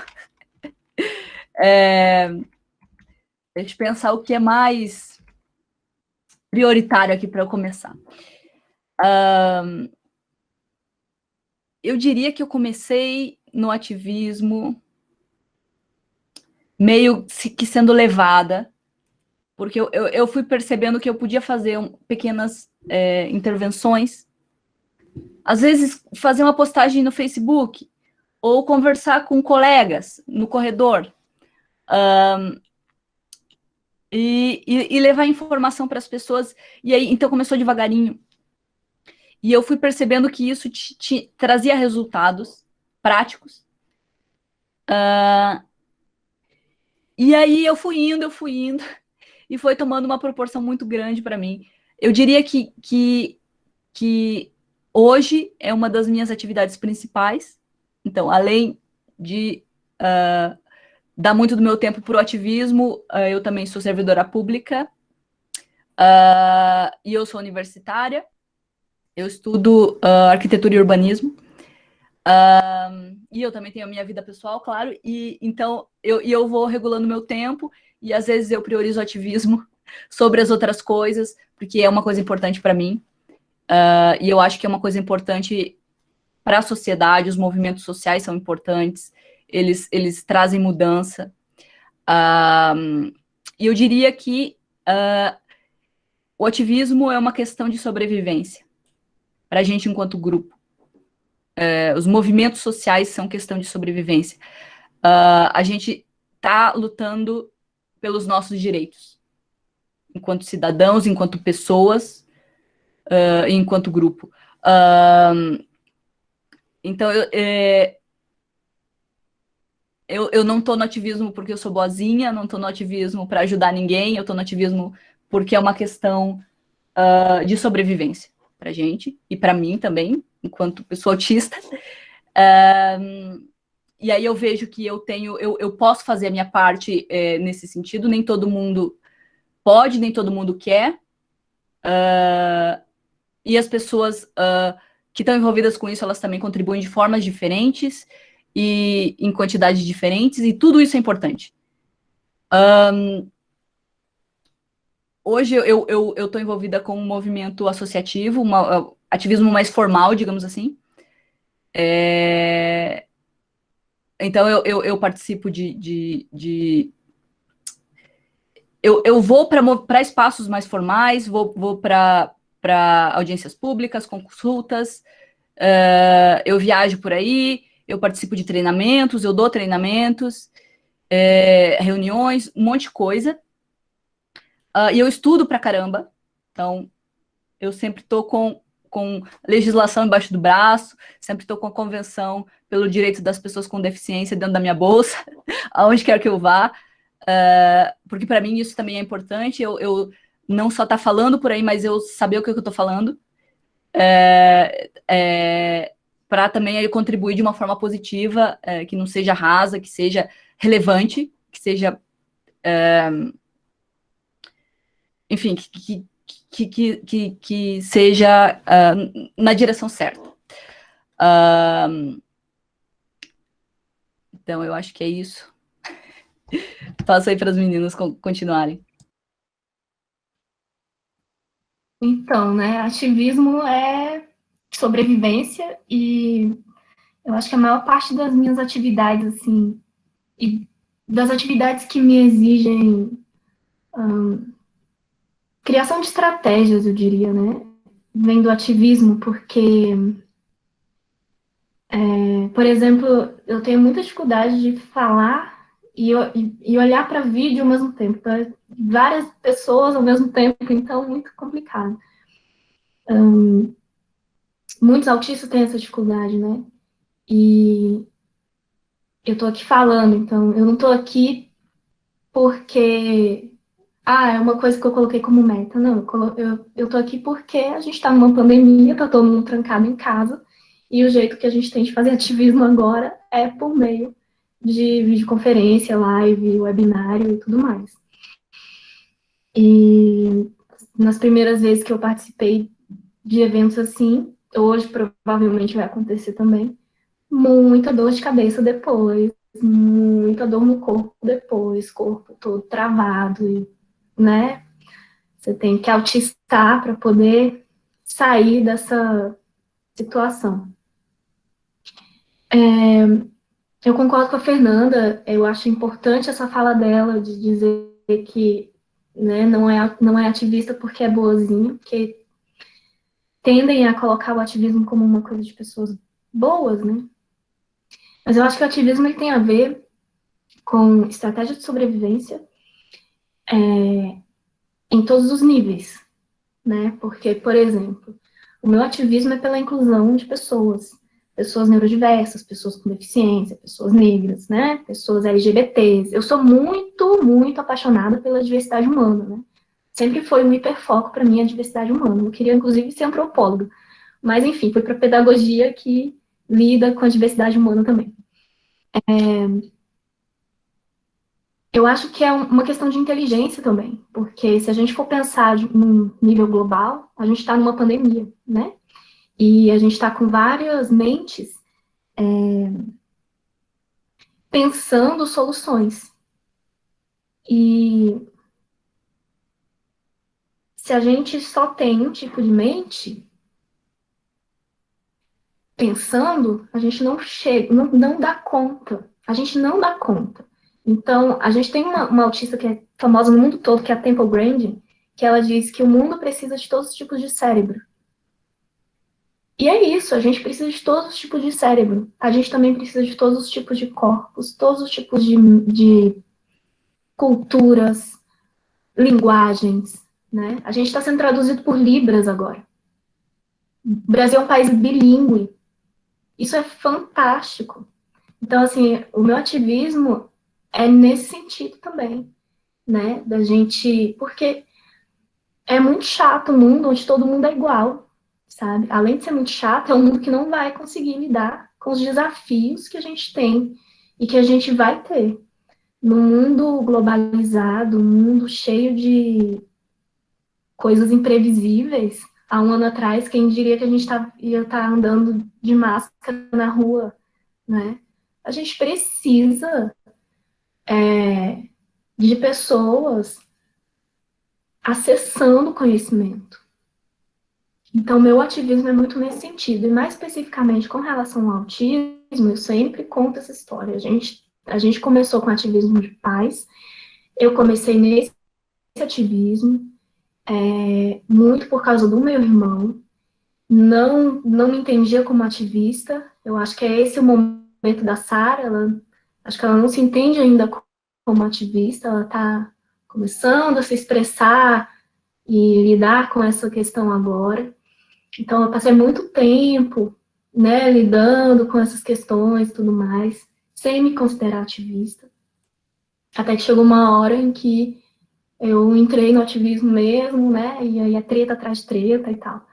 S4: Deixa eu pensar o que é mais prioritário aqui para eu começar. Eu diria que eu comecei no ativismo meio que sendo levada, porque eu fui percebendo que eu podia fazer pequenas intervenções, às vezes fazer uma postagem no Facebook, ou conversar com colegas no corredor, e levar informação para as pessoas, e aí então começou devagarinho, e eu fui percebendo que isso trazia resultados práticos, e aí eu fui indo, e foi tomando uma proporção muito grande para mim. Eu diria que hoje é uma das minhas atividades principais. Então, além de dar muito do meu tempo para o ativismo, eu também sou servidora pública, e eu sou universitária. Eu estudo arquitetura e urbanismo. E eu também tenho a minha vida pessoal, claro, e então eu vou regulando meu tempo, e às vezes eu priorizo o ativismo sobre as outras coisas, porque é uma coisa importante para mim, e eu acho que é uma coisa importante para a sociedade, os movimentos sociais são importantes, eles trazem mudança, e eu diria que o ativismo é uma questão de sobrevivência, para a gente enquanto grupo. Os movimentos sociais são questão de sobrevivência. A gente está lutando pelos nossos direitos, enquanto cidadãos, enquanto pessoas, enquanto grupo. Então, eu não estou no ativismo porque eu sou boazinha, não estou no ativismo para ajudar ninguém, eu estou no ativismo porque é uma questão de sobrevivência para a gente, e para mim também, enquanto pessoa autista. E aí eu vejo que eu posso fazer a minha parte nesse sentido, nem todo mundo pode, nem todo mundo quer, e as pessoas que estão envolvidas com isso, elas também contribuem de formas diferentes, e em quantidades diferentes, e tudo isso é importante. Hoje eu estou envolvida com um movimento associativo, ativismo mais formal, digamos assim. Então eu participo eu vou para espaços mais formais, vou para audiências públicas, consultas, eu viajo por aí, eu participo de treinamentos, eu dou treinamentos, reuniões, um monte de coisa. E eu estudo pra caramba, então eu sempre estou com legislação embaixo do braço, sempre estou com a convenção pelo direito das pessoas com deficiência dentro da minha bolsa, aonde quer que eu vá, porque para mim isso também é importante, eu não só estar falando por aí, mas eu saber o que eu estou falando, para também contribuir de uma forma positiva, que não seja rasa, que seja relevante, que seja... enfim, que seja na direção certa. Então, eu acho que é isso. Passo aí para as meninas continuarem.
S3: Então, né, ativismo é sobrevivência, e eu acho que a maior parte das minhas atividades, assim, e das atividades que me exigem criação de estratégias, eu diria, né, vem do ativismo, porque, por exemplo, eu tenho muita dificuldade de falar e olhar para vídeo ao mesmo tempo, para várias pessoas ao mesmo tempo, então muito complicado. Muitos autistas têm essa dificuldade, né? E eu tô aqui falando, então eu não tô aqui porque é uma coisa que eu coloquei como meta. Não, eu tô aqui porque a gente tá numa pandemia, tá todo mundo trancado em casa, e o jeito que a gente tem de fazer ativismo agora é por meio de videoconferência, live, webinário e tudo mais. E nas primeiras vezes que eu participei de eventos assim, hoje provavelmente vai acontecer também, muita dor de cabeça depois, muita dor no corpo depois, corpo todo travado, né? Você tem que autistar para poder sair dessa situação. Eu concordo com a Fernanda, eu acho importante essa fala dela de dizer que, né, não é ativista porque é boazinha, porque tendem a colocar o ativismo como uma coisa de pessoas boas, né? Mas eu acho que o ativismo ele tem a ver com estratégia de sobrevivência em todos os níveis, né? Porque, por exemplo, o meu ativismo é pela inclusão de pessoas, pessoas neurodiversas, pessoas com deficiência, pessoas negras, né? Pessoas LGBTs. Eu sou muito, muito apaixonada pela diversidade humana, né? Sempre foi um hiperfoco para mim a diversidade humana. Eu queria, inclusive, ser antropóloga. Mas, enfim, fui para pedagogia que lida com a diversidade humana também. Eu acho que é uma questão de inteligência também, porque se a gente for pensar num nível global, a gente está numa pandemia, né? E a gente está com várias mentes pensando soluções. E se a gente só tem um tipo de mente pensando, a gente não chega, não dá conta. A gente não dá conta. Então, a gente tem uma autista que é famosa no mundo todo, que é a Temple Grandin, que ela diz que o mundo precisa de todos os tipos de cérebro. E é isso, a gente precisa de todos os tipos de cérebro. A gente também precisa de todos os tipos de corpos, todos os tipos de culturas, linguagens, né? A gente está sendo traduzido por Libras agora. O Brasil é um país bilíngue. Isso é fantástico. Então, assim, o meu ativismo é nesse sentido também, né? Da gente... Porque é muito chato um mundo onde todo mundo é igual, sabe? Além de ser muito chato, é um mundo que não vai conseguir lidar com os desafios que a gente tem e que a gente vai ter. Num mundo globalizado, um mundo cheio de coisas imprevisíveis, há um ano atrás, quem diria que a gente ia estar andando de máscara na rua, né? A gente precisa de pessoas acessando o conhecimento. Então, meu ativismo é muito nesse sentido. E mais especificamente com relação ao autismo, eu sempre conto essa história. A gente começou com ativismo de pais. Eu comecei nesse ativismo, muito por causa do meu irmão. Não me entendia como ativista. Eu acho que é esse o momento da Sara. Acho que ela não se entende ainda como ativista. Ela está começando a se expressar e lidar com essa questão agora. Então, eu passei muito tempo, né, lidando com essas questões e tudo mais, sem me considerar ativista. Até que chegou uma hora em que eu entrei no ativismo mesmo, né, e aí é treta atrás de treta e tal.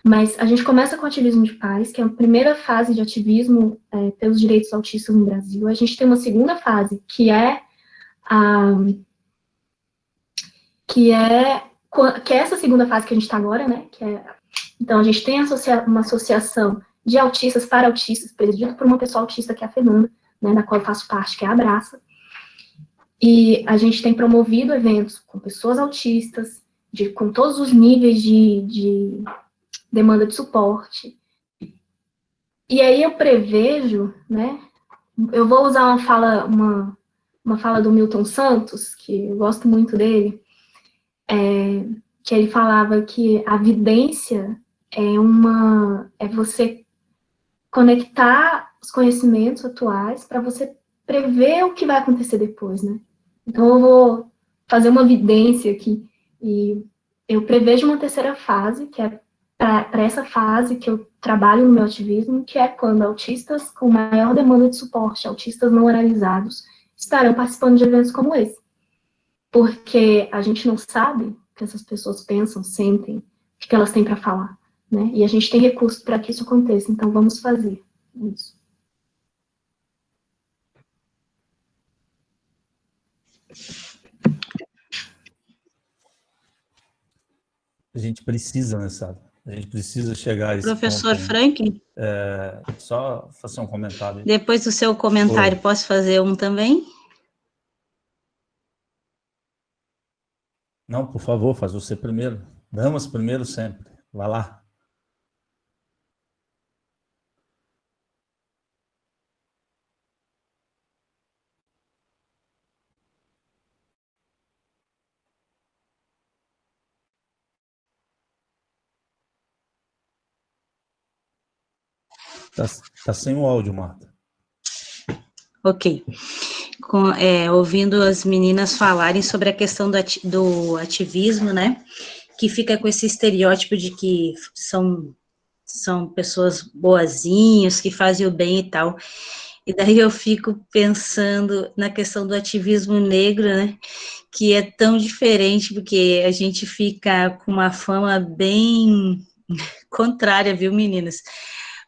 S3: Mas a gente começa com o ativismo de paz, que é a primeira fase de ativismo pelos direitos autistas no Brasil. A gente tem uma segunda fase, que é essa segunda fase que a gente está agora, né, então, a gente tem uma associação de autistas para autistas, presidida por uma pessoa autista, que é a Fernanda, né, da qual eu faço parte, que é a Abraça. E a gente tem promovido eventos com pessoas autistas, com todos os níveis de demanda de suporte. E aí eu prevejo, né, eu vou usar uma fala do Milton Santos, que eu gosto muito dele, que ele falava que a vidência é você conectar os conhecimentos atuais para você prever o que vai acontecer depois, né? Então, eu vou fazer uma evidência aqui, e eu prevejo uma terceira fase, que é para essa fase que eu trabalho no meu ativismo, que é quando autistas com maior demanda de suporte, autistas não oralizados, estarão participando de eventos como esse. Porque a gente não sabe o que essas pessoas pensam, sentem, o que elas têm para falar, né? E a gente tem recursos para que isso aconteça, então vamos fazer isso.
S2: A gente precisa, né, Sara? A gente precisa chegar a esse
S1: Professor
S2: ponto, né?
S1: Frank,
S2: Só fazer um comentário.
S1: depois do seu comentário,
S2: Oi.
S1: posso fazer um também?
S2: Não, por favor, faz você primeiro. Damas primeiro sempre. Vai lá. Tá sem o áudio, Marta.
S1: Ok. Ouvindo as meninas falarem sobre a questão do ativismo, né? Que fica com esse estereótipo de que são pessoas boazinhas, que fazem o bem e tal. E daí eu fico pensando na questão do ativismo negro, né? Que é tão diferente, porque a gente fica com uma fama bem contrária, viu, meninas?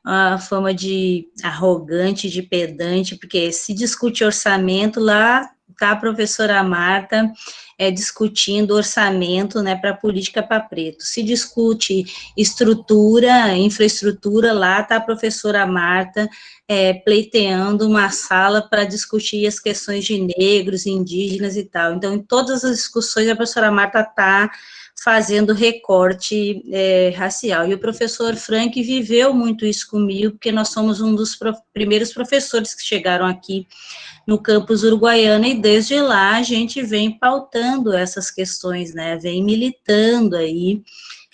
S1: A fama de arrogante, de pedante, porque se discute orçamento, lá tá a professora Marta discutindo orçamento, né, para política para preto. Se discute estrutura, infraestrutura, lá tá a professora Marta pleiteando uma sala para discutir as questões de negros, indígenas e tal. Então, em todas as discussões, a professora Marta está fazendo recorte racial. E o professor Frank viveu muito isso comigo, porque nós somos um dos primeiros professores que chegaram aqui no campus uruguaiano, e desde lá a gente vem pautando essas questões, né, vem militando aí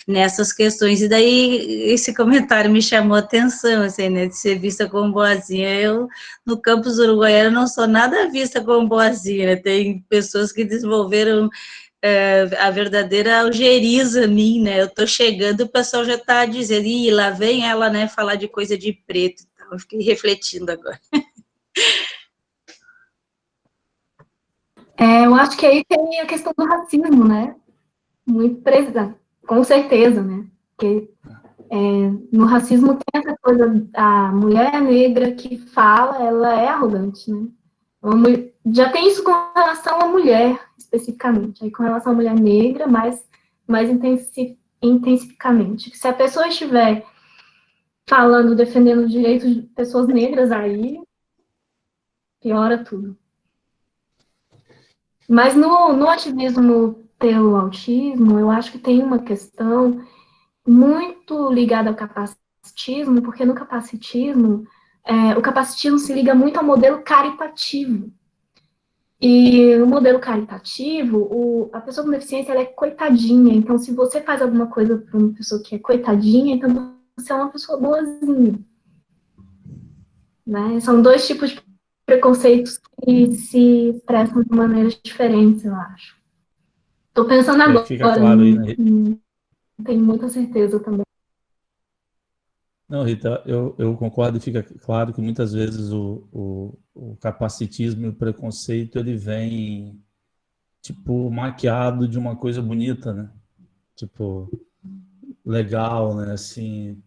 S1: nessas questões, e daí esse comentário me chamou a atenção, assim, né, de ser vista como boazinha. Eu, no campus uruguaiano, não sou nada vista como boazinha, né? Tem pessoas que desenvolveram a verdadeira algeriza a mim, né, eu tô chegando, o pessoal já tá dizendo, ih, lá vem ela, né, falar de coisa de preto, então eu fiquei refletindo agora.
S3: Eu acho que aí tem a questão do racismo, né? Muito presente, com certeza, né? Porque no racismo tem essa coisa, a mulher negra que fala, ela é arrogante, né? Já tem isso com relação à mulher, especificamente. Aí com relação à mulher negra, mais intensificamente. Se a pessoa estiver falando, defendendo os direitos de pessoas negras, aí piora tudo. Mas no ativismo pelo autismo, eu acho que tem uma questão muito ligada ao capacitismo, porque no capacitismo, o capacitismo se liga muito ao modelo caritativo. E no modelo caritativo, a pessoa com deficiência, ela é coitadinha. Então, se você faz alguma coisa para uma pessoa que é coitadinha, então você é uma pessoa boazinha. Né? São dois tipos de preconceitos que se expressam de maneiras diferentes, eu acho. Estou pensando agora,
S2: Fica claro aí, né?
S3: não tenho muita certeza também.
S2: Não, Rita, eu concordo, e fica claro que muitas vezes o capacitismo e o preconceito, ele vem, tipo, maquiado de uma coisa bonita, né? Tipo, legal, né? Assim,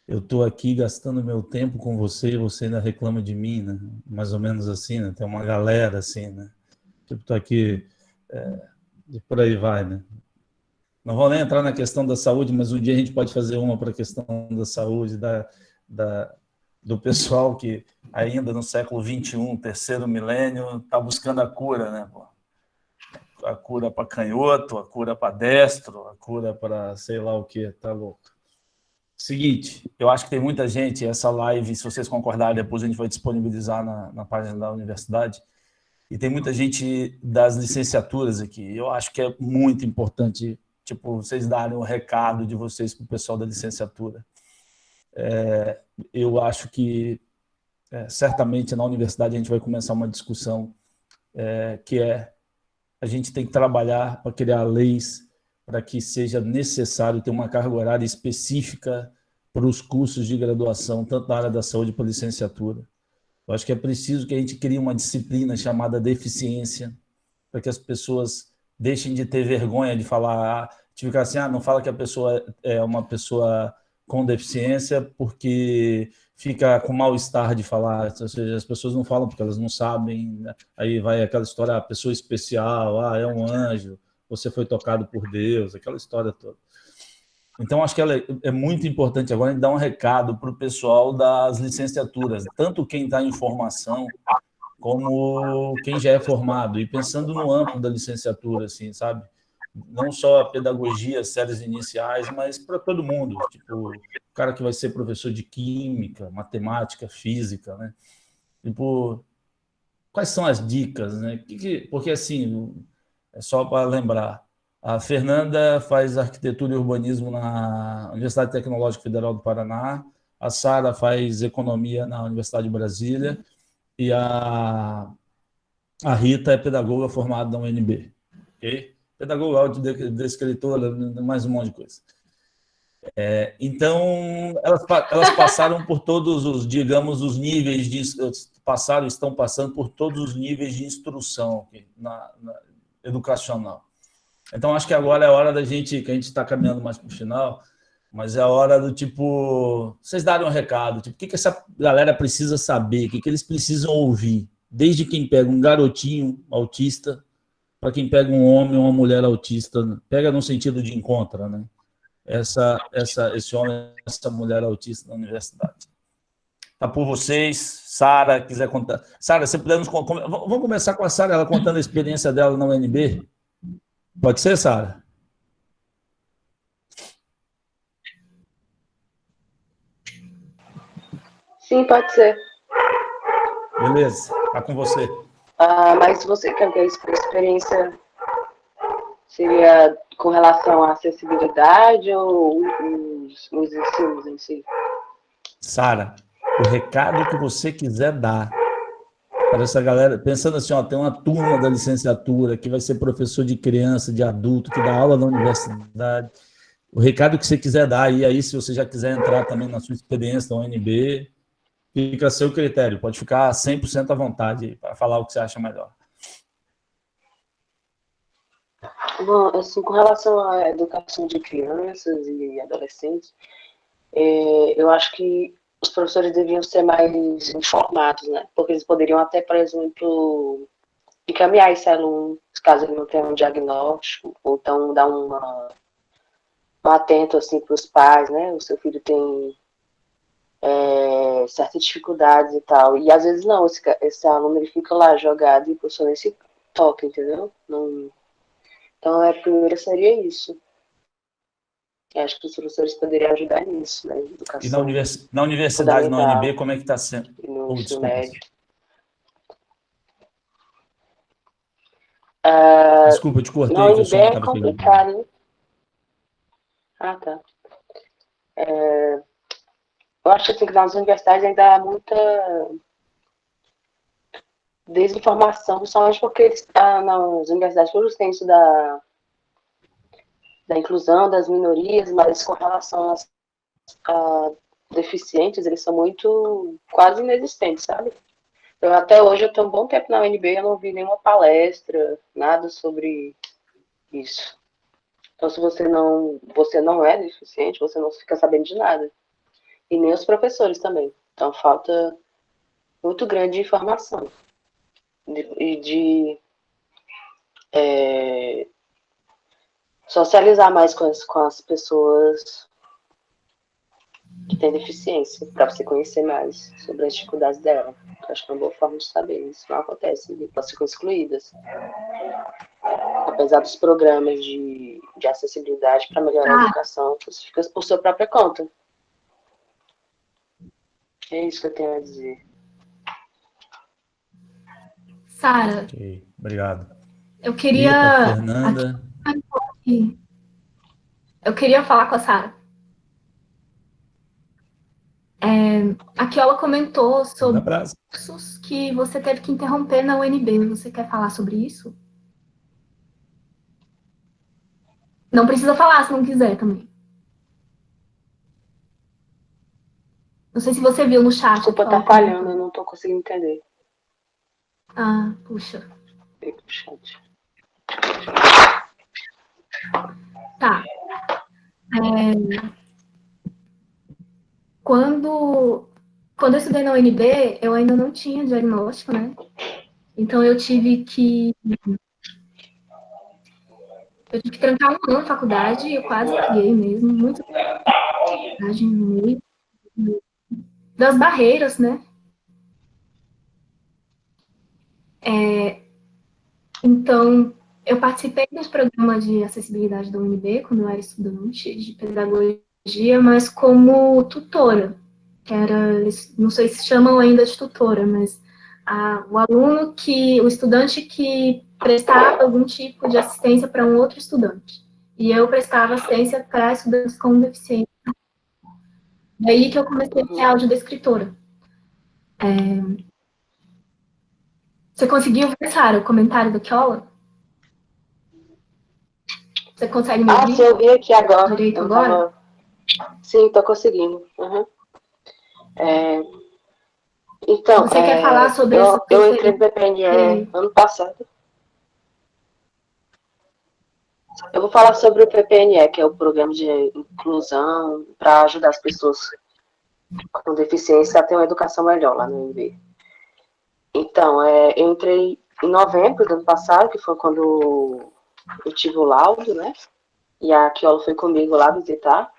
S2: eu tô aqui gastando meu tempo com você e você ainda reclama de mim, né? Mais ou menos assim, né? Tem uma galera assim, né? Tipo, tô aqui, e por aí vai, né? Não vou nem entrar na questão da saúde, mas um dia a gente pode fazer uma para a questão da saúde, do pessoal que ainda no século XXI, terceiro milênio, está buscando a cura, né? A cura para canhoto, a cura para destro, a cura para sei lá o que, tá louco. Seguinte, eu acho que tem muita gente, essa live, se vocês concordarem, depois a gente vai disponibilizar na página da universidade, e tem muita gente das licenciaturas aqui. Eu acho que é muito importante tipo, vocês darem o recado de vocês para o pessoal da licenciatura. Eu acho que, certamente, na universidade a gente vai começar uma discussão que a gente tem que trabalhar para criar leis para que seja necessário ter uma carga horária específica para os cursos de graduação, tanto na área da saúde como licenciatura. Eu acho que é preciso que a gente crie uma disciplina chamada deficiência, para que as pessoas deixem de ter vergonha de falar, de ficar assim, não fala que a pessoa é uma pessoa com deficiência porque fica com mal-estar de falar, ou seja, as pessoas não falam porque elas não sabem, né? Aí vai aquela história, a pessoa especial, é um anjo, você foi tocado por Deus, aquela história toda. Então, acho que é muito importante agora a gente dar um recado para o pessoal das licenciaturas, tanto quem está em formação, como quem já é formado, e pensando no amplo da licenciatura, assim, sabe? Não só a pedagogia, séries iniciais, mas para todo mundo, tipo, o cara que vai ser professor de química, matemática, física, né? Tipo, quais são as dicas, né? Porque, assim, é só para lembrar, a Fernanda faz arquitetura e urbanismo na Universidade Tecnológica Federal do Paraná, a Sara faz economia na Universidade de Brasília, e a Rita é pedagoga formada na UNB. Okay? Pedagoga, audiodescritora, mais um monte de coisa. Então, elas passaram por todos os, digamos, os níveis de... estão passando por todos os níveis de instrução na educacional. Então, acho que agora é a hora que a gente está caminhando mais para o final, mas é a hora do tipo, vocês darem um recado, tipo, o que essa galera precisa saber, o que eles precisam ouvir, desde quem pega um garotinho autista, para quem pega um homem ou uma mulher autista, pega no sentido de encontra, né? Esse homem, essa mulher autista na universidade. Tá por vocês. Sara, quiser contar. Sara, se puder nos contar. Vamos começar com a Sara, ela contando a experiência dela na UNB. Pode ser, Sara?
S5: Sim, pode ser.
S2: Beleza, tá com você.
S5: Mas você quer que a experiência seria com relação à acessibilidade ou os ensinos em si?
S2: Sara, o recado que você quiser dar para essa galera, pensando assim, tem uma turma da licenciatura que vai ser professor de criança, de adulto, que dá aula na universidade, o recado que você quiser dar, e aí se você já quiser entrar também na sua experiência na UNB, fica a seu critério, pode ficar 100% à vontade para falar o que você acha melhor.
S5: Bom, assim, com relação à educação de crianças e adolescentes, eu acho que os professores deviam ser mais informados, né? Porque eles poderiam até, por exemplo, encaminhar esse aluno, caso ele não tenha um diagnóstico, ou então dar um atento, assim, para os pais, né? O seu filho tem certas dificuldades e tal. E às vezes não, esse aluno ele fica lá jogado e o professor nem se toca, entendeu? Não... Então, a primeira seria isso. Eu acho que os professores poderiam ajudar nisso, né? Educação.
S2: E na universidade, na UNB, como é que está sendo?
S5: No ensino
S2: desculpa.
S5: médio.
S2: Desculpa, eu te cortei.
S5: Na UNB é complicado, né? Tá. Eu acho assim, que nas universidades ainda há muita desinformação, principalmente porque nas universidades todos têm isso da inclusão das minorias, mas com relação a deficientes, eles são muito, quase inexistentes, sabe? Até hoje, eu tenho um bom tempo na UNB, eu não vi nenhuma palestra, nada sobre isso. Então, se você não é deficiente, você não fica sabendo de nada. E nem os professores também. Então, falta muito grande de informação. E de socializar mais com as pessoas que têm deficiência, para você conhecer mais sobre as dificuldades dela. Eu acho que é uma boa forma de saber. Isso não acontece, elas ficam excluídas. Apesar dos programas de acessibilidade para melhorar a educação, você fica por sua própria conta. É isso que eu tenho a dizer.
S3: Sara.
S2: Ok, obrigado.
S3: Eu queria...
S2: Rita, Fernanda.
S3: Eu queria falar com a Sara. A Keola comentou sobre cursos que você teve que interromper na UNB. Você quer falar sobre isso? Não precisa falar se não quiser também. Não sei se você viu no chat.
S5: Desculpa, tá falhando, eu não tô conseguindo entender.
S3: Ah, puxa. Tá. Quando eu estudei na UNB, eu ainda não tinha diagnóstico, né? Então eu tive que trancar um ano na faculdade, eu quase criei mesmo, muito faculdade no meio das barreiras, né? Então, eu participei dos programas de acessibilidade da UNB quando eu era estudante de pedagogia, mas como tutora, que era, não sei se chamam ainda de tutora, mas o estudante que prestava algum tipo de assistência para um outro estudante. E eu prestava assistência para estudantes com deficiência. Daí que eu comecei a ser audiodescritora. Você conseguiu ver, Sara, o comentário do Keola? Você consegue me ouvir?
S5: Sim, eu vi aqui agora.
S3: Direito agora?
S5: Sim, tô conseguindo. Então,
S3: você quer falar sobre
S5: eu entrei no PPNE ano passado. Eu vou falar sobre o PPNE, que é o Programa de Inclusão para ajudar as pessoas com deficiência a ter uma educação melhor lá no UNB. Então, eu entrei em novembro do ano passado, que foi quando eu tive o laudo, né? E a Keola foi comigo lá visitar.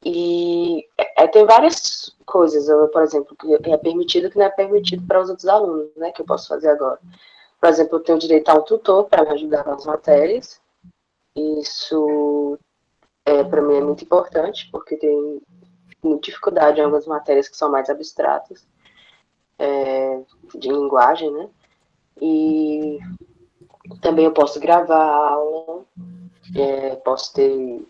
S5: E tem várias coisas, por exemplo, que é permitido e que não é permitido para os outros alunos, né? Que eu posso fazer agora. Por exemplo, eu tenho direito a um tutor para me ajudar nas matérias. Isso, para mim, é muito importante, porque tem muita dificuldade em algumas matérias que são mais abstratas, de linguagem, né? E também eu posso gravar a aula, posso ter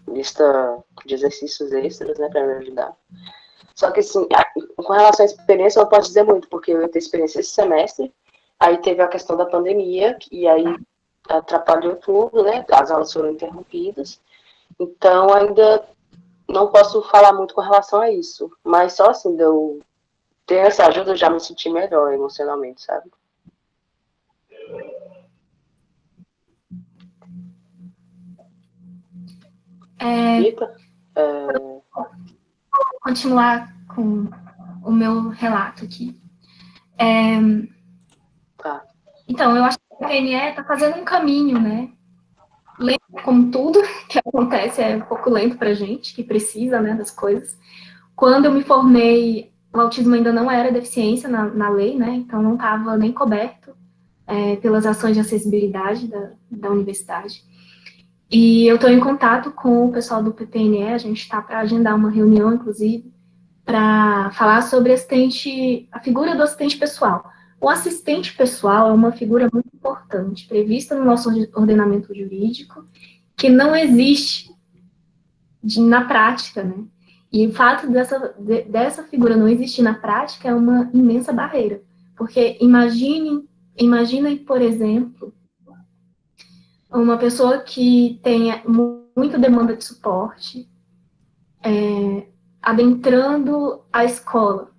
S5: lista de exercícios extras, né, para me ajudar. Só que, assim, com relação à experiência, eu não posso dizer muito, porque eu ia ter experiência esse semestre, aí teve a questão da pandemia, e aí atrapalhou tudo, né, as aulas foram interrompidas, então ainda não posso falar muito com relação a isso, mas só assim, de eu ter essa ajuda, eu já me senti melhor emocionalmente, sabe?
S3: Vou continuar com o meu relato aqui. Então, eu acho que a PNE está fazendo um caminho, né? Lento, como tudo que acontece, é um pouco lento para a gente, que precisa, né, das coisas. Quando eu me formei, o autismo ainda não era deficiência na lei, né? Então, não estava nem coberto pelas ações de acessibilidade da universidade. E eu estou em contato com o pessoal do PPNE, a gente está para agendar uma reunião, inclusive, para falar sobre a figura do assistente pessoal. O assistente pessoal é uma figura muito importante, prevista no nosso ordenamento jurídico, que não existe na prática, né? E o fato dessa figura não existir na prática é uma imensa barreira. Porque imaginem, por exemplo, uma pessoa que tenha muita demanda de suporte, adentrando a escola,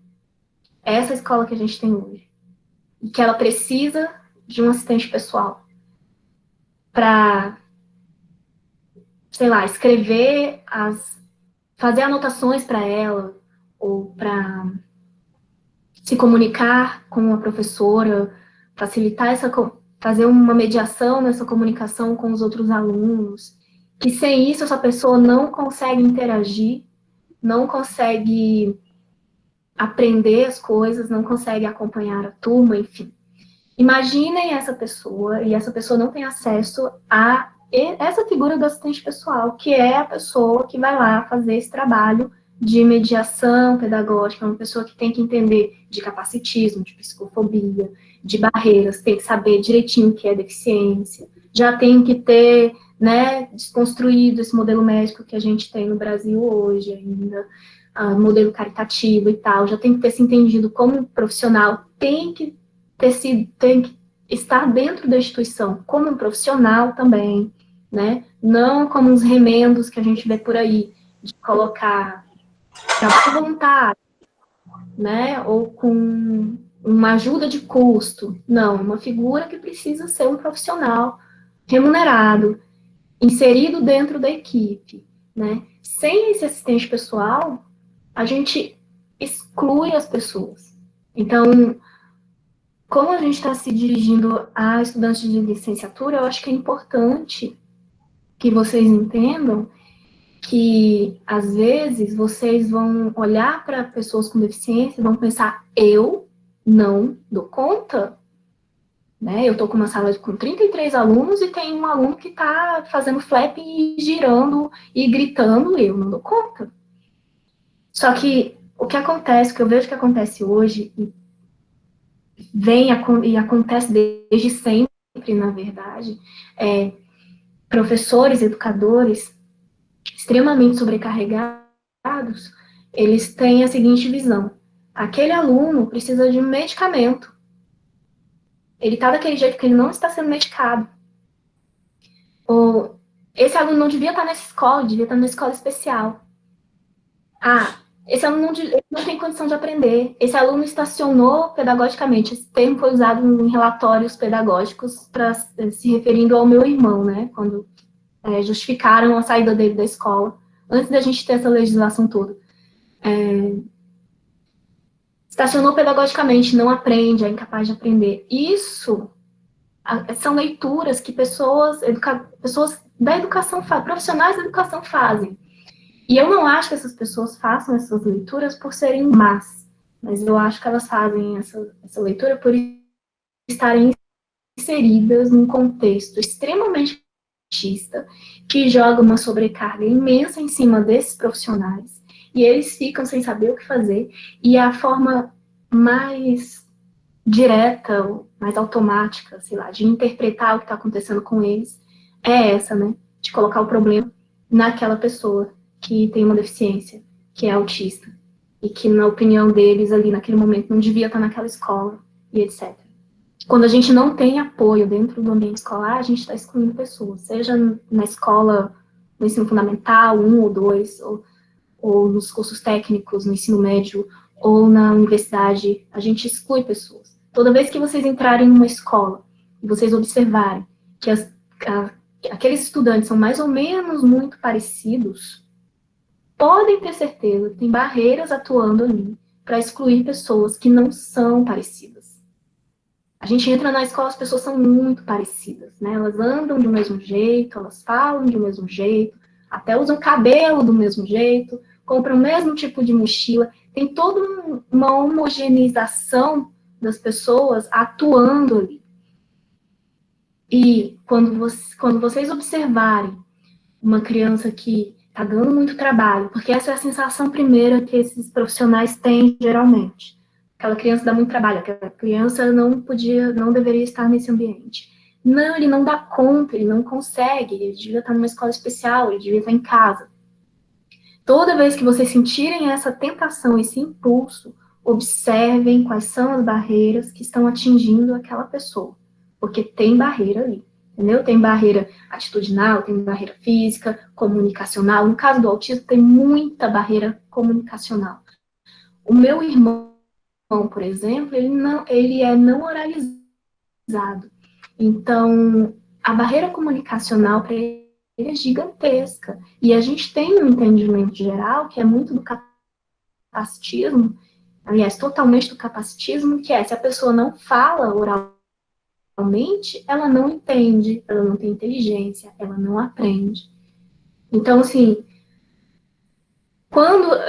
S3: essa escola que a gente tem hoje, e que ela precisa de um assistente pessoal para, sei lá, fazer anotações para ela, ou para se comunicar com uma professora, facilitar fazer uma mediação nessa comunicação com os outros alunos, que sem isso essa pessoa não consegue interagir, não consegue aprender as coisas, não consegue acompanhar a turma, enfim. Imaginem essa pessoa, e essa pessoa não tem acesso a essa figura do assistente pessoal, que é a pessoa que vai lá fazer esse trabalho de mediação pedagógica, uma pessoa que tem que entender de capacitismo, de psicofobia, de barreiras, tem que saber direitinho o que é deficiência, já tem que ter né, desconstruído esse modelo médico que a gente tem no Brasil hoje ainda, modelo caritativo e tal, já tem que ter se entendido como profissional, tem que estar dentro da instituição como um profissional também, né, não como uns remendos que a gente vê por aí, de colocar trabalho voluntário, né, ou com uma ajuda de custo. Não, uma figura que precisa ser um profissional remunerado, inserido dentro da equipe, né? Sem esse assistente pessoal, a gente exclui as pessoas. Então, como a gente está se dirigindo a estudantes de licenciatura, eu acho que é importante que vocês entendam que, às vezes, vocês vão olhar para pessoas com deficiência e vão pensar, eu não dou conta, né? Eu estou com uma sala com 33 alunos e tem um aluno que está fazendo flap e girando e gritando, eu não dou conta. Só que o que acontece, o que eu vejo que acontece hoje, e acontece desde sempre, na verdade, é professores, educadores, extremamente sobrecarregados, eles têm a seguinte visão: aquele aluno precisa de um medicamento. Ele está daquele jeito que ele não está sendo medicado. Ou esse aluno não devia estar nessa escola, devia estar numa escola especial. Esse aluno não tem condição de aprender. Esse aluno estacionou pedagogicamente. Esse termo foi usado em relatórios pedagógicos se referindo ao meu irmão, né? Quando justificaram a saída dele da escola, antes da gente ter essa legislação toda. Estacionou pedagogicamente, não aprende, é incapaz de aprender. Isso são leituras que pessoas da educação profissionais da educação fazem. E eu não acho que essas pessoas façam essas leituras por serem más, mas eu acho que elas fazem essa leitura por estarem inseridas num contexto extremamente machista, que joga uma sobrecarga imensa em cima desses profissionais, e eles ficam sem saber o que fazer, e a forma mais direta, mais automática, sei lá, de interpretar o que está acontecendo com eles, é essa, né? De colocar o problema naquela pessoa que tem uma deficiência, que é autista, e que, na opinião deles, ali naquele momento, não devia estar naquela escola, e etc. Quando a gente não tem apoio dentro do ambiente escolar, a gente está excluindo pessoas, seja na escola, no ensino fundamental, 1 ou 2, ou nos cursos técnicos, no ensino médio, ou na universidade, a gente exclui pessoas. Toda vez que vocês entrarem numa escola e vocês observarem que aqueles estudantes são mais ou menos muito parecidos, podem ter certeza que tem barreiras atuando ali para excluir pessoas que não são parecidas. A gente entra na escola, as pessoas são muito parecidas, né? Elas andam do mesmo jeito, elas falam do mesmo jeito, até usam cabelo do mesmo jeito, compram o mesmo tipo de mochila. Tem toda uma homogeneização das pessoas atuando ali. E quando vocês observarem uma criança que está dando muito trabalho, porque essa é a sensação primeira que esses profissionais têm geralmente. Aquela criança dá muito trabalho, aquela criança não deveria estar nesse ambiente. Não, ele não dá conta, ele não consegue, ele devia estar numa escola especial, ele devia estar em casa. Toda vez que vocês sentirem essa tentação, esse impulso, observem quais são as barreiras que estão atingindo aquela pessoa. Porque tem barreira ali, entendeu? Tem barreira atitudinal, tem barreira física, comunicacional. No caso do autismo, tem muita barreira comunicacional. O meu irmão, por exemplo, ele é não oralizado. Então, a barreira comunicacional para ele é gigantesca. E a gente tem um entendimento geral que é muito do capacitismo, aliás, totalmente do capacitismo, que é, se a pessoa não fala oralmente, ela não entende, ela não tem inteligência, ela não aprende. Então, assim,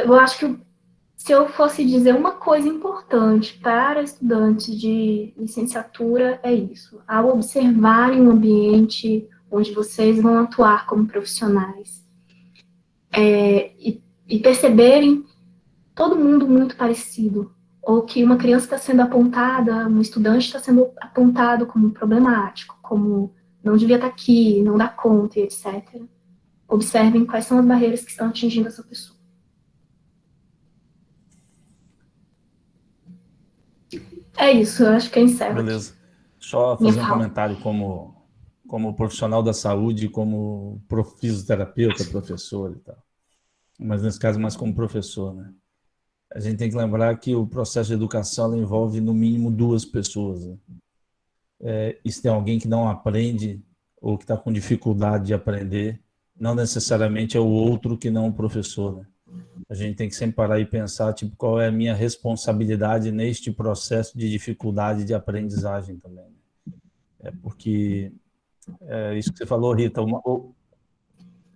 S3: eu acho que se eu fosse dizer uma coisa importante para estudantes de licenciatura, é isso. Ao observarem um ambiente onde vocês vão atuar como profissionais, e perceberem todo mundo muito parecido, ou que uma criança está sendo apontada, um estudante está sendo apontado como problemático, como não devia estar aqui, não dá conta, e etc. Observem quais são as barreiras que estão atingindo essa pessoa. É isso, eu acho que eu encerro.
S2: Beleza. Só fazer um comentário como profissional da saúde, como fisioterapeuta, professor e tal. Mas nesse caso mais como professor, né? A gente tem que lembrar que o processo de educação envolve no mínimo 2 pessoas, né? E se tem alguém que não aprende ou que está com dificuldade de aprender, não necessariamente é o outro que não o professor, né? A gente tem que sempre parar e pensar, tipo, qual é a minha responsabilidade neste processo de dificuldade de aprendizagem também. Porque isso que você falou, Rita,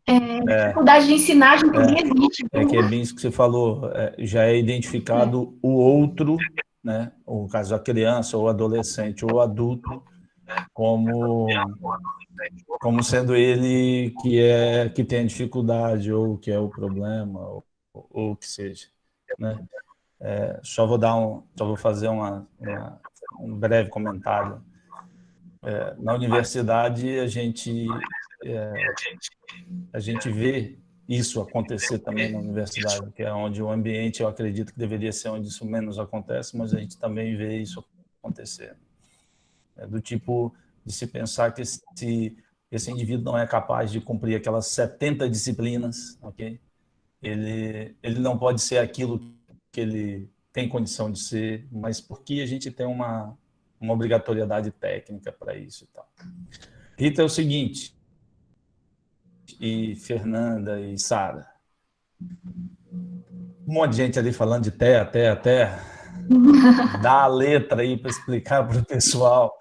S3: dificuldade de ensinar, a gente existe.
S2: que é bem isso que você falou, já é identificado o outro, né? O caso da criança, ou adolescente, ou adulto, como sendo ele que tem a dificuldade, ou que é o problema, ou o que seja, né? Só vou fazer um breve comentário. Na universidade, a gente vê isso acontecer também na universidade, que é onde o ambiente, eu acredito que deveria ser onde isso menos acontece, mas a gente também vê isso acontecer. Do tipo de se pensar que esse indivíduo não é capaz de cumprir aquelas 70 disciplinas, ok? Ele não pode ser aquilo que ele tem condição de ser, mas porque a gente tem uma obrigatoriedade técnica para isso e tal. Rita, é o seguinte, e Fernanda e Sara, um monte de gente ali falando de terra, dá a letra aí para explicar para o pessoal.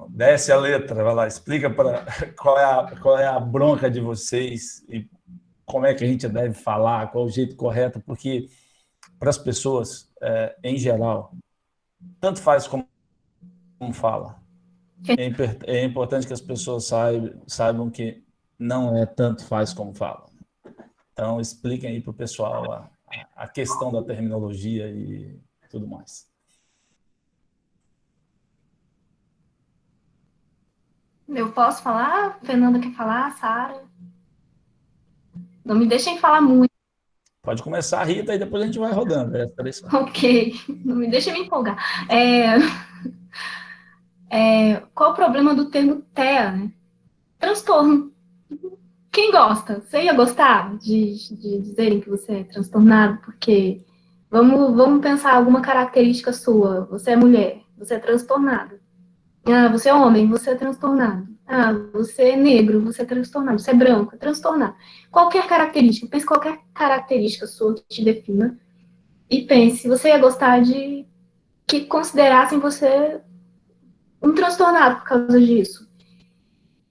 S2: Desce a letra, vai lá, explica qual é a bronca de vocês e como é que a gente deve falar, qual é o jeito correto, porque para as pessoas, em geral, tanto faz como fala. É importante que as pessoas saibam que não é tanto faz como fala. Então, expliquem aí para o pessoal a questão da terminologia e tudo mais.
S3: Eu posso falar? Fernanda quer falar? Sara? Não me deixem falar muito.
S2: Pode começar, Rita, e depois a gente vai rodando.
S3: Ok, não me deixem me empolgar. Qual o problema do termo TEA, né? Transtorno. Quem gosta? Você ia gostar de dizerem que você é transtornado? Porque vamos pensar alguma característica sua. Você é mulher, você é transtornado. Ah, você é homem, você é transtornado. Ah, você é negro, você é transtornado. Você é branco, é transtornado. Qualquer característica, pense qualquer característica sua que te defina e pense, você ia gostar de que considerassem você um transtornado por causa disso.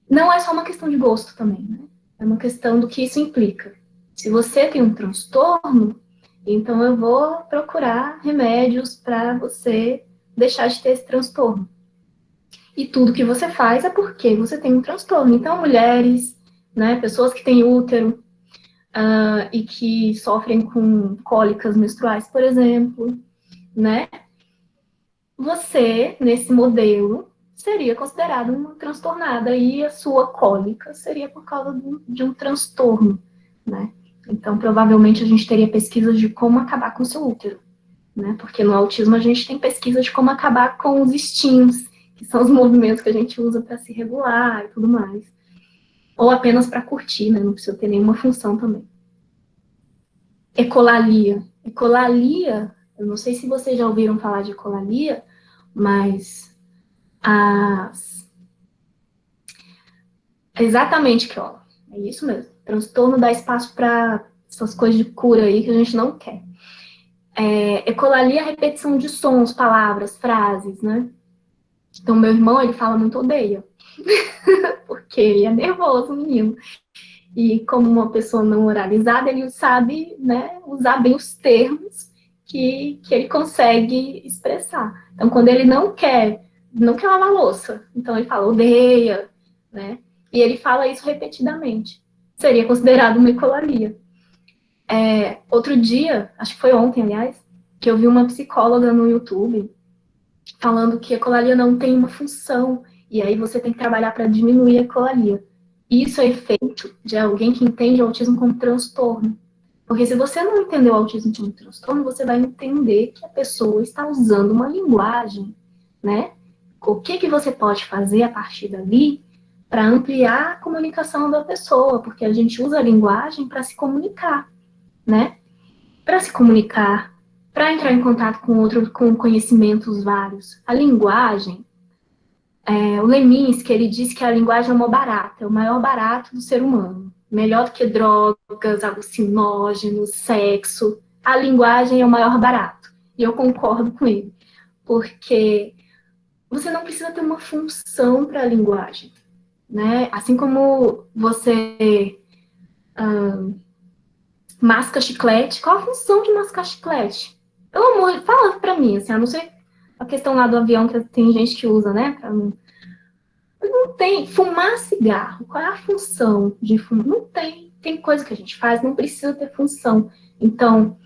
S3: Não é só uma questão de gosto também, né? É uma questão do que isso implica. Se você tem um transtorno, então eu vou procurar remédios para você deixar de ter esse transtorno. E tudo que você faz é porque você tem um transtorno. Então, mulheres, né, pessoas que têm útero e que sofrem com cólicas menstruais, por exemplo, né? Você, nesse modelo, seria considerada uma transtornada e a sua cólica seria por causa de um transtorno, né? Então, provavelmente, a gente teria pesquisas de como acabar com o seu útero, né? Porque no autismo a gente tem pesquisas de como acabar com os instintos, que são os movimentos que a gente usa para se regular e tudo mais. Ou apenas para curtir, né? Não precisa ter nenhuma função também. Ecolalia. Ecolalia, eu não sei se vocês já ouviram falar de ecolalia, mas exatamente, Criolla. É isso mesmo. Transtorno dá espaço para essas coisas de cura aí que a gente não quer. Ecolalia é a repetição de sons, palavras, frases, né? Então, meu irmão, ele fala muito odeia. Porque ele é nervoso, menino. E como uma pessoa não oralizada, ele sabe, né, usar bem os termos que ele consegue expressar. Então, quando ele não quer lavar louça, então ele fala odeia, né? E ele fala isso repetidamente. Seria considerado uma ecolalia. Outro dia, acho que foi ontem, aliás, que eu vi uma psicóloga no YouTube falando que a ecolalia não tem uma função E aí você tem que trabalhar para diminuir a ecolalia. Isso é efeito de alguém que entende o autismo como transtorno. Porque se você não entender o autismo como transtorno, você vai entender que a pessoa está usando uma linguagem, né? O que você pode fazer a partir dali para ampliar a comunicação da pessoa, porque a gente usa a linguagem para se comunicar, né? Para se comunicar, para entrar em contato com outro, com conhecimentos vários. A linguagem, o Leminski, ele diz que a linguagem é uma barata, é o maior barato do ser humano. Melhor do que drogas, alucinógenos, sexo. A linguagem é o maior barato. E eu concordo com ele. Porque você não precisa ter uma função para a linguagem, né? Assim como você masca chiclete, qual a função de mascar chiclete? Pelo amor, fala para mim, assim, a não ser a questão lá do avião que tem gente que usa, né? Não tem. Fumar cigarro, qual é a função de fumar? Não tem. Tem coisa que a gente faz, não precisa ter função. Então,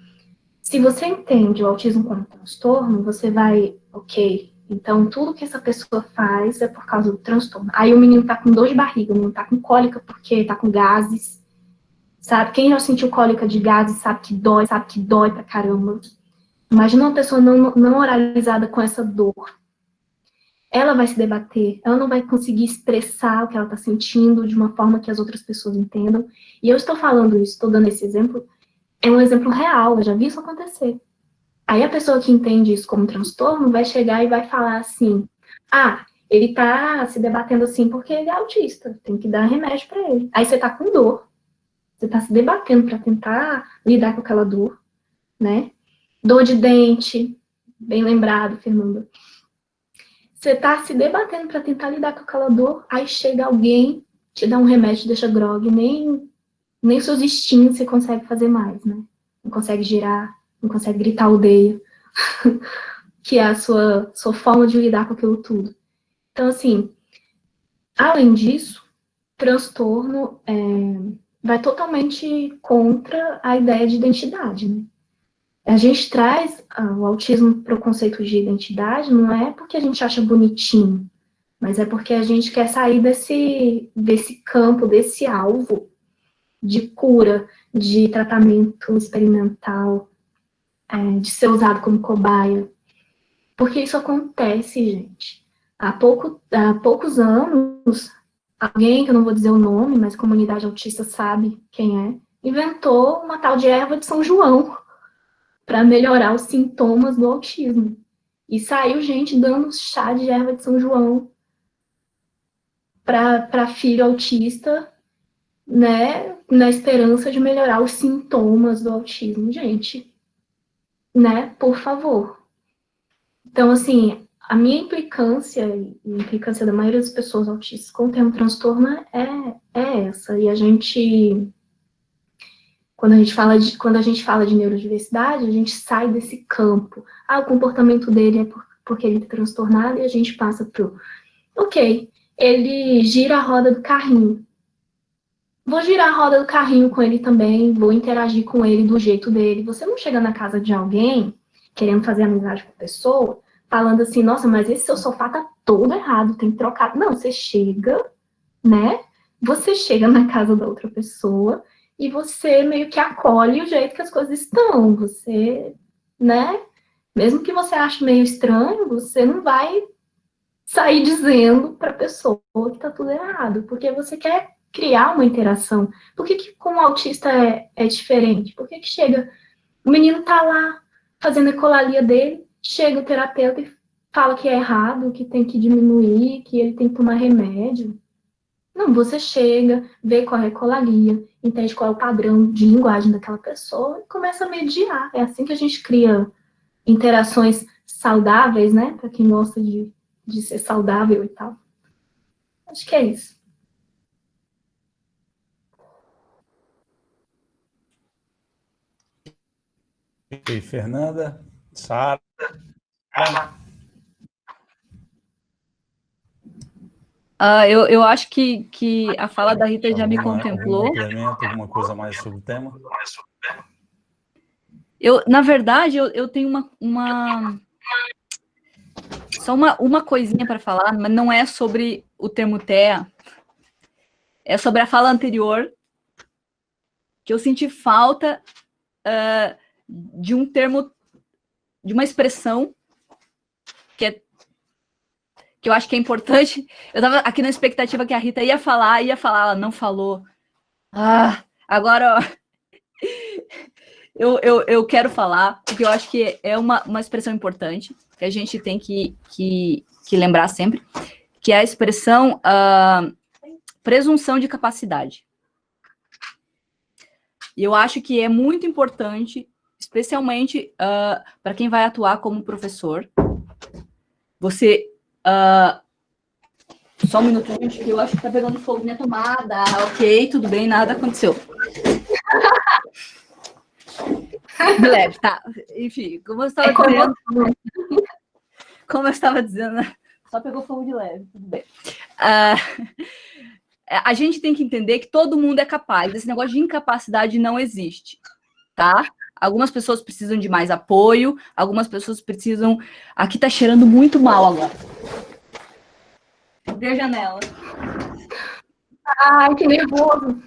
S3: se você entende o autismo como transtorno, você vai, ok, então tudo que essa pessoa faz é por causa do transtorno. Aí o menino tá com dor de barriga, o menino tá com cólica porque tá com gases, sabe? Quem já sentiu cólica de gases sabe que dói pra caramba. Imagina uma pessoa não oralizada com essa dor. Ela vai se debater, ela não vai conseguir expressar o que ela está sentindo de uma forma que as outras pessoas entendam. E eu estou falando isso, estou dando esse exemplo, é um exemplo real, eu já vi isso acontecer. Aí a pessoa que entende isso como transtorno vai chegar e vai falar assim, ele está se debatendo assim porque ele é autista, tem que dar remédio para ele. Aí você está com dor, você está se debatendo para tentar lidar com aquela dor, né? Dor de dente, bem lembrado, Fernanda. Você tá se debatendo para tentar lidar com aquela dor, aí chega alguém, te dá um remédio, deixa grogue, nem seus instintos você consegue fazer mais, né? Não consegue girar, não consegue gritar aldeia, que é a sua forma de lidar com aquilo tudo. Então, assim, além disso, transtorno vai totalmente contra a ideia de identidade, né? A gente traz o autismo para o conceito de identidade, não é porque a gente acha bonitinho, mas é porque a gente quer sair desse campo, desse alvo de cura, de tratamento experimental, de ser usado como cobaia. Porque isso acontece, gente. Há poucos anos, alguém, que eu não vou dizer o nome, mas a comunidade autista sabe quem é, inventou uma tal de erva de São João para melhorar os sintomas do autismo. E saiu gente dando chá de erva de São João para filho autista, né, na esperança de melhorar os sintomas do autismo. Gente, né, por favor. Então, assim, a minha implicância e a implicância da maioria das pessoas autistas com o termo transtorno é essa. E a gente... Quando a gente fala de neurodiversidade, a gente sai desse campo. O comportamento dele é porque ele está transtornado, e a gente passa pro, ok, ele gira a roda do carrinho. Vou girar a roda do carrinho com ele também, vou interagir com ele do jeito dele. Você não chega na casa de alguém, querendo fazer amizade com a pessoa, falando assim, nossa, mas esse seu sofá tá todo errado, tem que trocar. Não, você chega, né? Você chega na casa da outra pessoa e você meio que acolhe o jeito que as coisas estão. Você, né? Mesmo que você ache meio estranho, você não vai sair dizendo para a pessoa que tá tudo errado, porque você quer criar uma interação. Por que com o autista é diferente? Por que chega, o menino tá lá fazendo a ecolalia dele, chega o terapeuta e fala que é errado, que tem que diminuir, que ele tem que tomar remédio? Não, você chega, vê qual é a ecolalia, entende qual é o padrão de linguagem daquela pessoa e começa a mediar. É assim que a gente cria interações saudáveis, né? Para quem gosta de ser saudável e tal. Acho que é isso.
S2: Ok, Fernanda, Sara.
S4: Eu acho que a fala da Rita já me contemplou.
S2: Algum complemento, alguma coisa mais sobre o tema?
S4: Na verdade, eu tenho Só uma coisinha para falar, mas não é sobre o termo TEA, é sobre a fala anterior, que eu senti falta de um termo, de uma expressão que eu acho que é importante. Eu estava aqui na expectativa que a Rita ia falar, ela não falou. Agora, ó, eu quero falar, porque eu acho que é uma expressão importante, que a gente tem que lembrar sempre, que é a expressão presunção de capacidade. E eu acho que é muito importante, especialmente para quem vai atuar como professor, você... só um minuto, gente, que eu acho que tá pegando fogo minha tomada. Ok, tudo bem, nada aconteceu. Leve, tá. Enfim, como eu estava dizendo, só pegou fogo de leve, tudo bem. A gente tem que entender que todo mundo é capaz. Esse negócio de incapacidade não existe, tá? Algumas pessoas precisam de mais apoio, algumas pessoas precisam... Aqui tá cheirando muito mal agora. Abri a janela.
S3: Ai, que nervoso.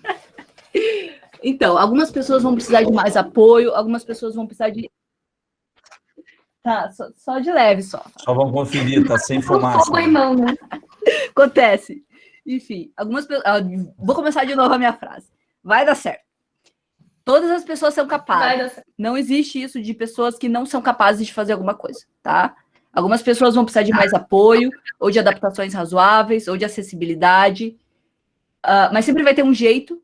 S4: Então, algumas pessoas vão precisar de mais apoio, algumas pessoas vão precisar de... Tá, só de leve, só.
S2: Só vamos conferir, tá sem fumaça.
S3: Fogo em mão, né?
S4: Acontece. Enfim, algumas pessoas... Vou começar de novo a minha frase. Vai dar certo. Todas as pessoas são capazes.
S3: Vai dar certo.
S4: Não existe isso de pessoas que não são capazes de fazer alguma coisa, tá? Algumas pessoas vão precisar de mais apoio, ou de adaptações razoáveis, ou de acessibilidade. Mas sempre vai ter um jeito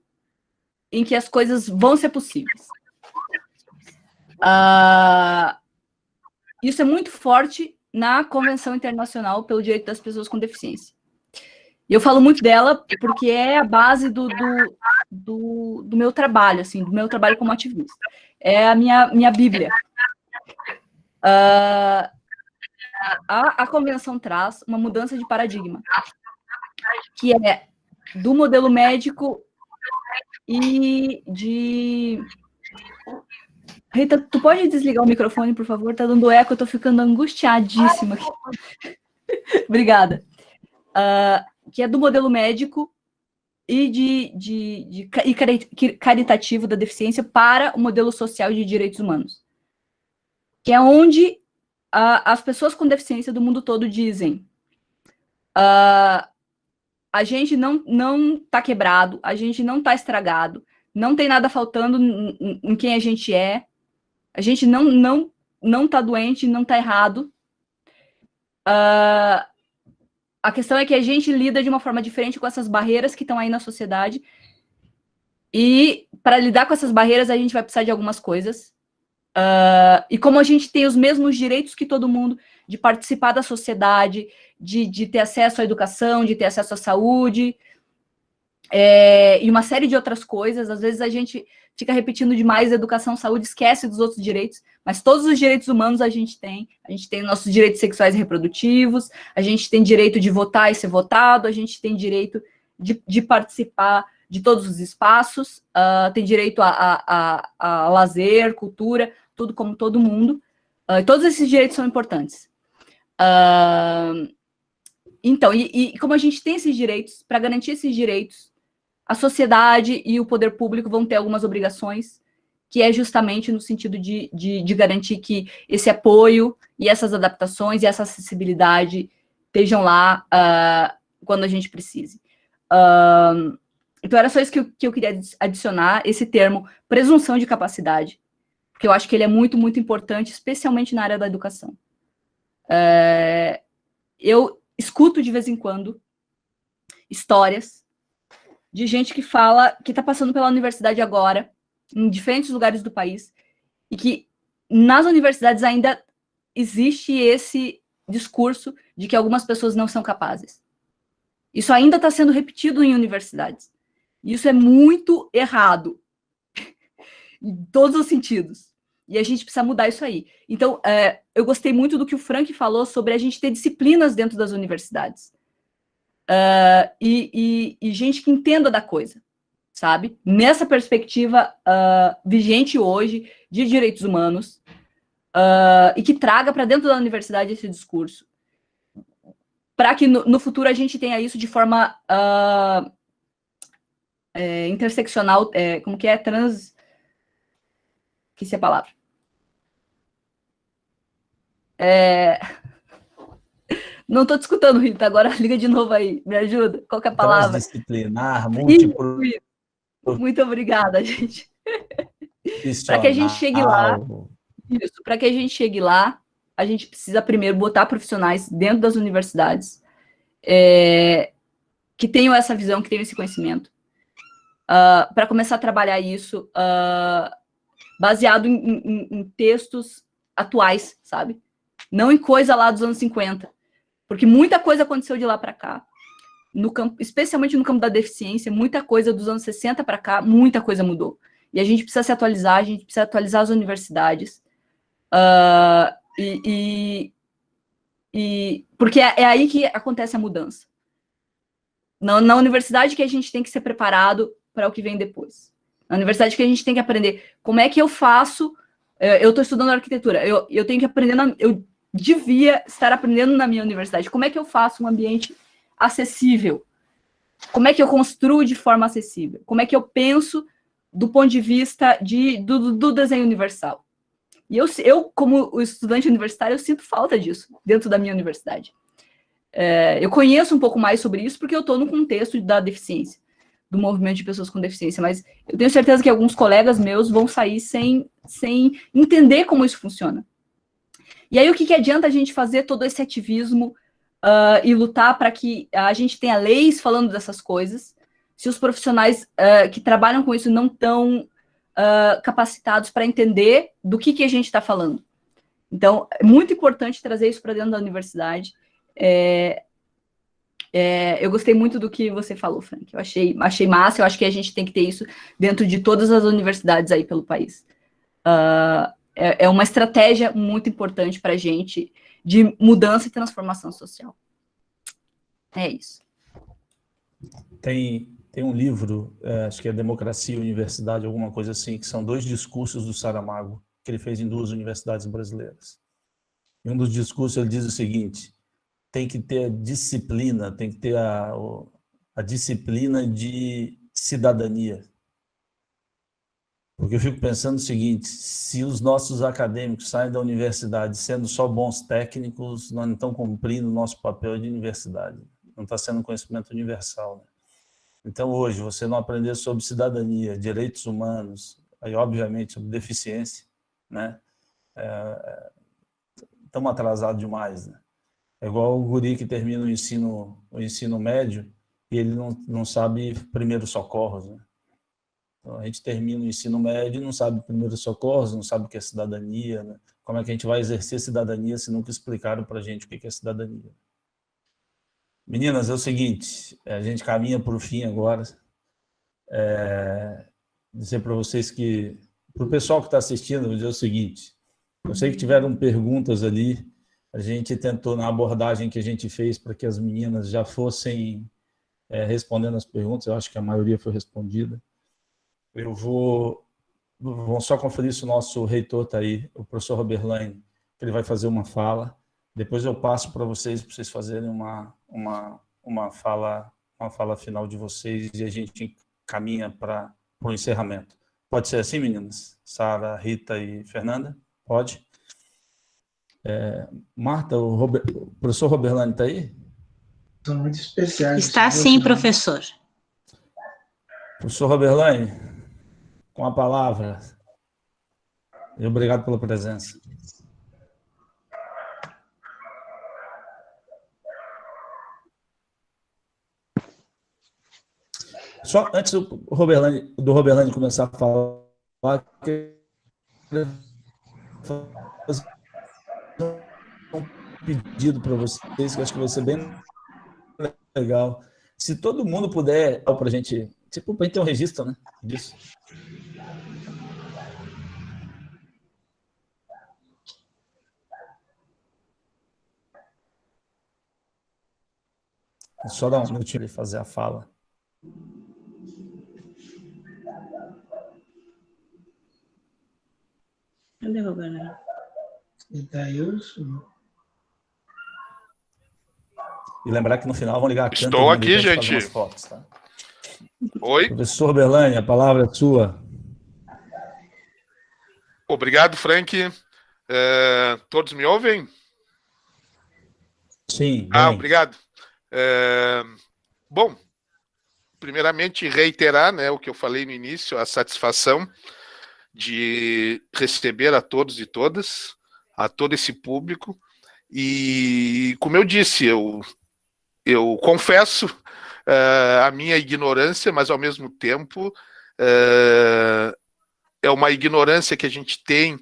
S4: em que as coisas vão ser possíveis. Isso é muito forte na Convenção Internacional pelo Direito das Pessoas com Deficiência. E eu falo muito dela porque é a base do meu trabalho, assim, do meu trabalho como ativista. É a minha Bíblia. A Convenção traz uma mudança de paradigma, que é do modelo médico e de... Rita, tu pode desligar o microfone, por favor? Tá dando eco, eu tô ficando angustiadíssima aqui. Obrigada. Que é do modelo médico e caritativo da deficiência para o modelo social de direitos humanos. Que é onde as pessoas com deficiência do mundo todo dizem a gente não está quebrado, a gente não está estragado, não tem nada faltando em quem a gente não está doente, não está errado. A questão é que a gente lida de uma forma diferente com essas barreiras que estão aí na sociedade, e para lidar com essas barreiras a gente vai precisar de algumas coisas. E como a gente tem os mesmos direitos que todo mundo de participar da sociedade, de ter acesso à educação, de ter acesso à saúde, e uma série de outras coisas. Às vezes a gente fica repetindo demais educação, saúde, esquece dos outros direitos, mas todos os direitos humanos a gente tem nossos direitos sexuais e reprodutivos, a gente tem direito de votar e ser votado, a gente tem direito de participar de todos os espaços, tem direito a lazer, cultura, tudo como todo mundo. Todos esses direitos são importantes. Então, e como a gente tem esses direitos, para garantir esses direitos, a sociedade e o poder público vão ter algumas obrigações, que é justamente no sentido de garantir que esse apoio e essas adaptações e essa acessibilidade estejam lá quando a gente precise. Então, era só isso que eu queria adicionar, esse termo presunção de capacidade, porque eu acho que ele é muito, muito importante, especialmente na área da educação. Eu escuto, de vez em quando, histórias de gente que fala que está passando pela universidade agora, em diferentes lugares do país, e que nas universidades ainda existe esse discurso de que algumas pessoas não são capazes. Isso ainda está sendo repetido em universidades. Isso é muito errado, em todos os sentidos. E a gente precisa mudar isso aí. Então, eu gostei muito do que o Frank falou sobre a gente ter disciplinas dentro das universidades. E gente que entenda da coisa, sabe? Nessa perspectiva vigente hoje de direitos humanos, e que traga para dentro da universidade esse discurso. para que no futuro a gente tenha isso de forma interseccional, como que é? Esqueci a palavra. Não estou te escutando, Rita, agora liga de novo aí, me ajuda, qual que é a palavra?
S2: Transdisciplinar, múltiplo.
S4: Muito obrigada, gente. Para que a gente chegue lá, para que a gente chegue lá, a gente precisa primeiro botar profissionais dentro das universidades que tenham essa visão, que tenham esse conhecimento, para começar a trabalhar isso baseado em textos atuais, sabe? Não em coisa lá dos anos 50, porque muita coisa aconteceu de lá para cá, no campo, especialmente no campo da deficiência, muita coisa dos anos 60 para cá, muita coisa mudou. E a gente precisa se atualizar, a gente precisa atualizar as universidades, porque é aí que acontece a mudança. Na universidade que a gente tem que ser preparado para o que vem depois. Na universidade que a gente tem que aprender como é que eu faço. Eu estou estudando arquitetura, eu tenho que aprender, eu devia estar aprendendo na minha universidade como é que eu faço um ambiente acessível, como é que eu construo de forma acessível, como é que eu penso do ponto de vista do desenho universal. E eu, como estudante universitário, eu sinto falta disso dentro da minha universidade. Eu conheço um pouco mais sobre isso porque eu estou no contexto da deficiência, do movimento de pessoas com deficiência, mas eu tenho certeza que alguns colegas meus vão sair sem entender como isso funciona. E aí, o que adianta a gente fazer todo esse ativismo e lutar para que a gente tenha leis falando dessas coisas, se os profissionais que trabalham com isso não estão capacitados para entender do que a gente está falando? Então, é muito importante trazer isso para dentro da universidade. Eu gostei muito do que você falou, Frank. Eu achei massa, eu acho que a gente tem que ter isso dentro de todas as universidades aí pelo país. É uma estratégia muito importante para a gente de mudança e transformação social. É isso.
S2: Tem um livro, acho que é Democracia e Universidade, alguma coisa assim, que são 2 discursos do Saramago, que ele fez em 2 universidades brasileiras. Em um dos discursos ele diz o seguinte: tem que ter disciplina, tem que ter a disciplina de cidadania. Porque eu fico pensando o seguinte: se os nossos acadêmicos saem da universidade sendo só bons técnicos, nós não estamos cumprindo o nosso papel de universidade. Não está sendo um conhecimento universal, né? Então, hoje, você não aprender sobre cidadania, direitos humanos, aí, obviamente, sobre deficiência, né? Estamos atrasados demais, né? É igual o guri que termina o ensino médio e ele não sabe primeiros socorros, né? Então, a gente termina o ensino médio e não sabe primeiros socorros, não sabe o que é cidadania, né? Como é que a gente vai exercer cidadania se nunca explicaram para a gente o que é cidadania? Meninas, é o seguinte, a gente caminha para o fim agora. Dizer para vocês que, para o pessoal que está assistindo, eu vou dizer o seguinte: eu sei que tiveram perguntas ali, a gente tentou, na abordagem que a gente fez, para que as meninas já fossem respondendo as perguntas, eu acho que a maioria foi respondida. Eu vou só conferir se o nosso reitor está aí, o professor Roberlane, que ele vai fazer uma fala. Depois eu passo para vocês fazerem uma fala final de vocês e a gente caminha para o encerramento. Pode ser assim, meninas? Sara, Rita e Fernanda? Pode? Marta, o professor Roberlane está aí?
S6: São muito especiais.
S1: Está sim, professor.
S2: Professor Roberlane, com a palavra. E obrigado pela presença. Só antes do Roberlane começar a falar, fazer um pedido para vocês, que eu acho que vai ser bem legal. Se todo mundo puder, para a gente, tipo, para a gente ter um registro, né, disso. Só dar um minutinho para fazer a fala.
S1: Cadê o Roberlane?
S6: Itailson.
S2: E lembrar que no final vão ligar a câmera.
S7: Estou aqui, gente.
S2: Fazer umas fotos, tá?
S7: Oi?
S2: Professor Berlani, a palavra é sua.
S7: Obrigado, Frank. Todos me ouvem?
S2: Sim. Bem.
S7: Obrigado. Bom, primeiramente reiterar, né, o que eu falei no início, a satisfação de receber a todos e todas, a todo esse público. E, como eu disse, eu confesso a minha ignorância, mas, ao mesmo tempo, é uma ignorância que a gente tem,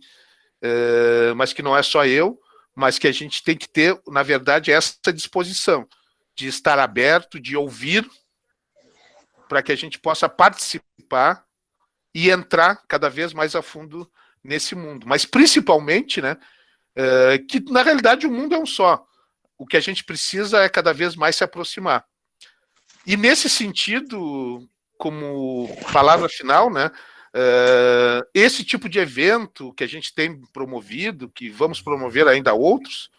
S7: mas que não é só eu, mas que a gente tem que ter, na verdade, essa disposição de estar aberto, de ouvir, para que a gente possa participar e entrar cada vez mais a fundo nesse mundo. Mas, principalmente, né, que, na realidade, o mundo é um só. O que a gente precisa é cada vez mais se aproximar. E, nesse sentido, como palavra final, né, esse tipo de evento que a gente tem promovido, que vamos promover ainda outros,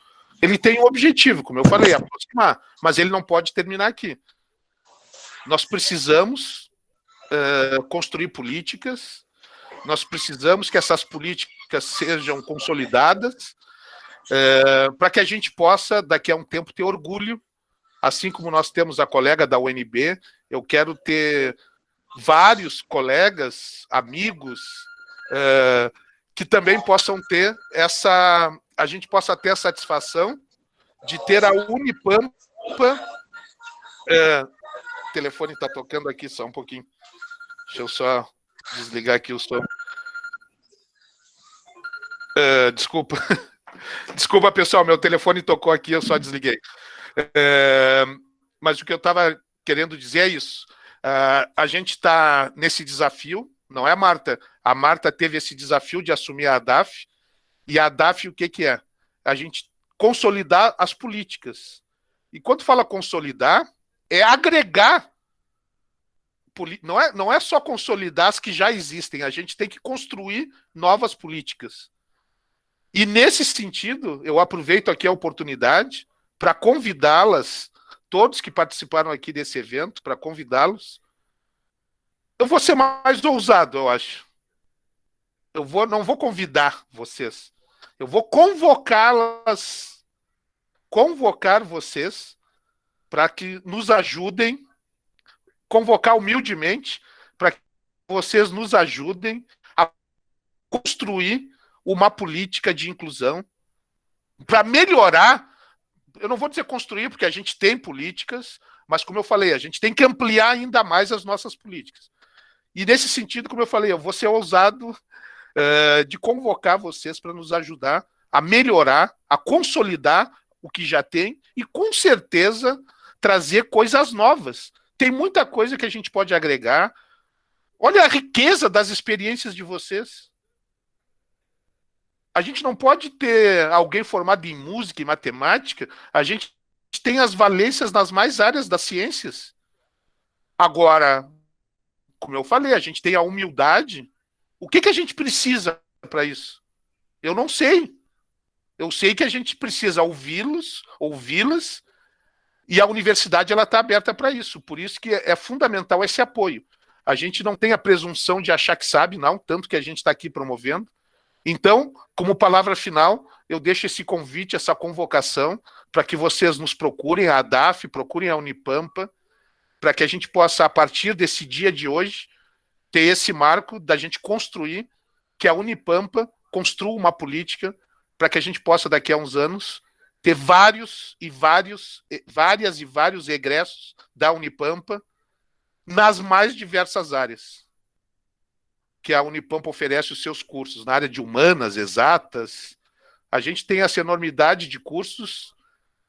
S7: ele tem um objetivo, como eu falei, aproximar, mas ele não pode terminar aqui. Nós precisamos construir políticas, nós precisamos que essas políticas sejam consolidadas, para que a gente possa, daqui a um tempo, ter orgulho, assim como nós temos a colega da UNB, eu quero ter vários colegas, amigos, que também possam ter a gente possa ter a satisfação de ter a Unipampa. O telefone está tocando aqui, só um pouquinho. Deixa eu só desligar aqui o som. Desculpa. Desculpa, pessoal, meu telefone tocou aqui, eu só desliguei. Mas o que eu estava querendo dizer é isso. A gente está nesse desafio, não é, Marta? A Marta teve esse desafio de assumir a ADAF, e a ADAF o que é? A gente consolidar as políticas. E quando fala consolidar, é agregar. Não é só consolidar as que já existem, a gente tem que construir novas políticas. E, nesse sentido, eu aproveito aqui a oportunidade para convidá-las, todos que participaram aqui desse evento, para convidá-los. Eu vou ser mais ousado, eu acho. Não vou convidar vocês. Eu vou convocá-las, convocar vocês para que nos ajudem, convocar humildemente, para que vocês nos ajudem a construir uma política de inclusão para melhorar. Eu não vou dizer construir, porque a gente tem políticas, mas, como eu falei, a gente tem que ampliar ainda mais as nossas políticas. E, nesse sentido, como eu falei, eu vou ser ousado de convocar vocês para nos ajudar a melhorar, a consolidar o que já tem e, com certeza, trazer coisas novas. Tem muita coisa que a gente pode agregar. Olha a riqueza das experiências de vocês. A gente não pode ter alguém formado em música e matemática, a gente tem as valências nas mais áreas das ciências. Agora, como eu falei, a gente tem a humildade. O que a gente precisa para isso? Eu não sei. Eu sei que a gente precisa ouvi-las, e a universidade está aberta para isso. Por isso que é fundamental esse apoio. A gente não tem a presunção de achar que sabe, não, tanto que a gente está aqui promovendo. Então, como palavra final, eu deixo esse convite, essa convocação, para que vocês nos procurem, a ADAF, procurem a Unipampa, para que a gente possa, a partir desse dia de hoje, ter esse marco da gente construir, que a Unipampa construa uma política para que a gente possa, daqui a uns anos, ter vários egressos da Unipampa nas mais diversas áreas que a Unipampa oferece os seus cursos, na área de humanas, exatas. A gente tem essa enormidade de cursos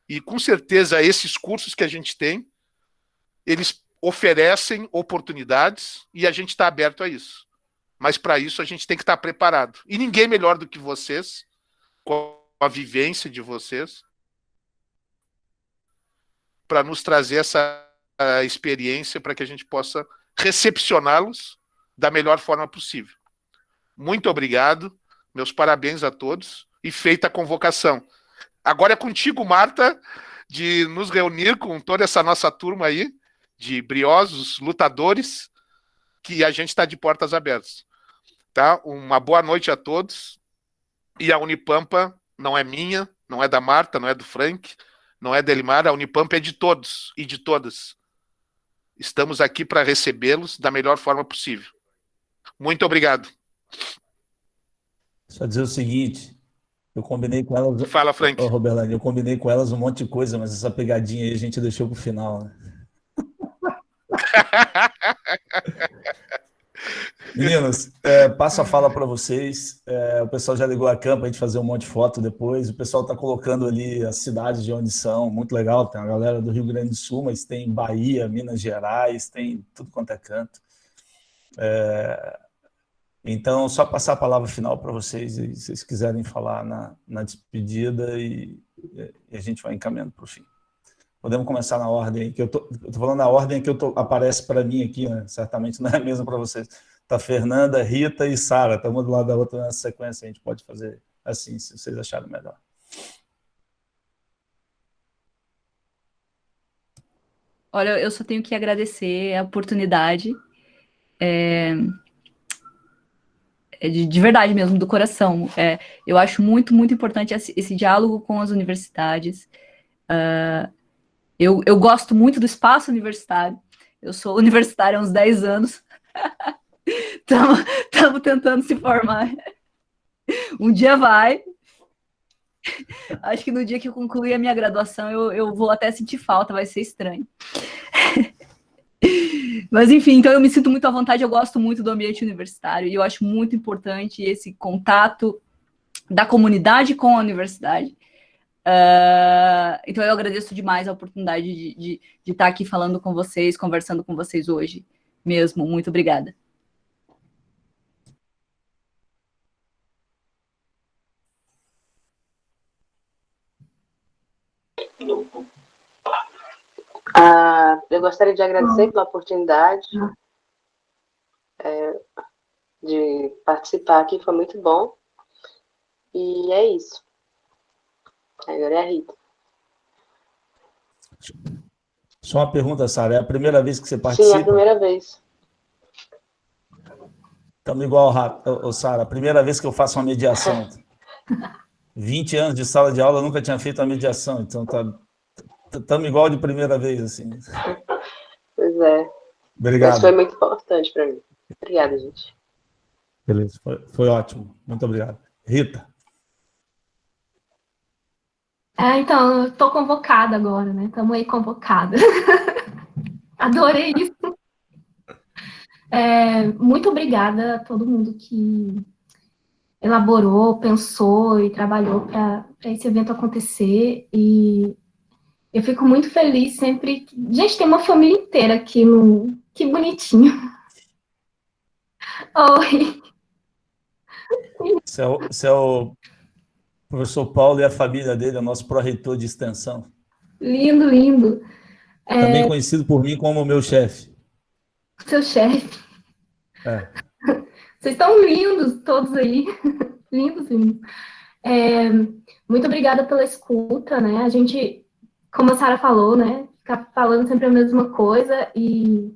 S7: e, com certeza, esses cursos que a gente tem, eles oferecem oportunidades e a gente está aberto a isso. Mas, para isso, a gente tem que estar preparado. E ninguém melhor do que vocês, com a vivência de vocês, para nos trazer essa experiência para que a gente possa recepcioná-los da melhor forma possível. Muito obrigado, meus parabéns a todos, e feita a convocação. Agora é contigo, Marta, de nos reunir com toda essa nossa turma aí, de briosos, lutadores, que a gente está de portas abertas. Tá? Uma boa noite a todos. E a Unipampa não é minha, não é da Marta, não é do Frank, não é da Elimar, a Unipampa é de todos e de todas. Estamos aqui para recebê-los da melhor forma possível. Muito obrigado.
S2: Só dizer o seguinte, eu combinei com elas...
S7: Fala, Frank.
S2: Roberlane, eu combinei com elas um monte de coisa, mas essa pegadinha aí a gente deixou para o final, né? Meninos, passo a fala para vocês. O pessoal já ligou a câmera para a gente fazer um monte de foto depois. O pessoal está colocando ali as cidades de onde são, muito legal. Tem a galera do Rio Grande do Sul, mas tem Bahia, Minas Gerais, tem tudo quanto é canto. Então, só passar a palavra final para vocês, e se vocês quiserem falar na despedida, e a gente vai encaminhando para o fim. Podemos começar na ordem, que eu tô falando na ordem que aparece para mim aqui, né? Certamente não é a mesma para vocês. Tá Fernanda, Rita e Sara, estamos do lado da outra nessa sequência, a gente pode fazer assim, se vocês acharem melhor.
S4: Olha, eu só tenho que agradecer a oportunidade, de verdade mesmo, do coração. Eu acho muito, muito importante esse diálogo com as universidades. Eu gosto muito do espaço universitário. Eu sou universitária há uns 10 anos. Estamos tentando se formar. Um dia vai. Acho que no dia que eu concluir a minha graduação, eu vou até sentir falta, vai ser estranho. Mas, enfim, então eu me sinto muito à vontade, eu gosto muito do ambiente universitário, e eu acho muito importante esse contato da comunidade com a universidade. Então eu agradeço demais a oportunidade de estar aqui falando com vocês, conversando com vocês hoje mesmo. Muito obrigada.
S5: Eu gostaria de agradecer pela oportunidade de participar aqui, foi muito bom. E é isso. Agora é a Rita.
S2: Só uma pergunta, Sara, é a primeira vez que você participa?
S5: Sim, é a primeira vez.
S2: Estamos igual, Sara, a primeira vez que eu faço uma mediação. 20 anos de sala de aula, eu nunca tinha feito uma mediação, então estamos igual de primeira vez, assim.
S5: Pois é.
S2: Obrigado.
S5: Mas foi muito importante para mim. Obrigada, gente.
S2: Beleza, foi ótimo. Muito obrigado. Rita.
S3: Então, eu estou convocada agora, né? Estamos aí convocada. Adorei isso. Muito obrigada a todo mundo que elaborou, pensou e trabalhou para esse evento acontecer. E eu fico muito feliz sempre. Gente, tem uma família inteira aqui no. Que bonitinho. Oi.
S2: Você é o professor Paulo e a família dele, é o nosso pró-reitor de extensão.
S3: Lindo, lindo.
S2: Também conhecido por mim como meu chefe.
S3: Seu chefe. Vocês estão lindos todos aí. Lindos, lindos. Muito obrigada pela escuta, né? A gente, como a Sara falou, né? Ficar falando sempre a mesma coisa e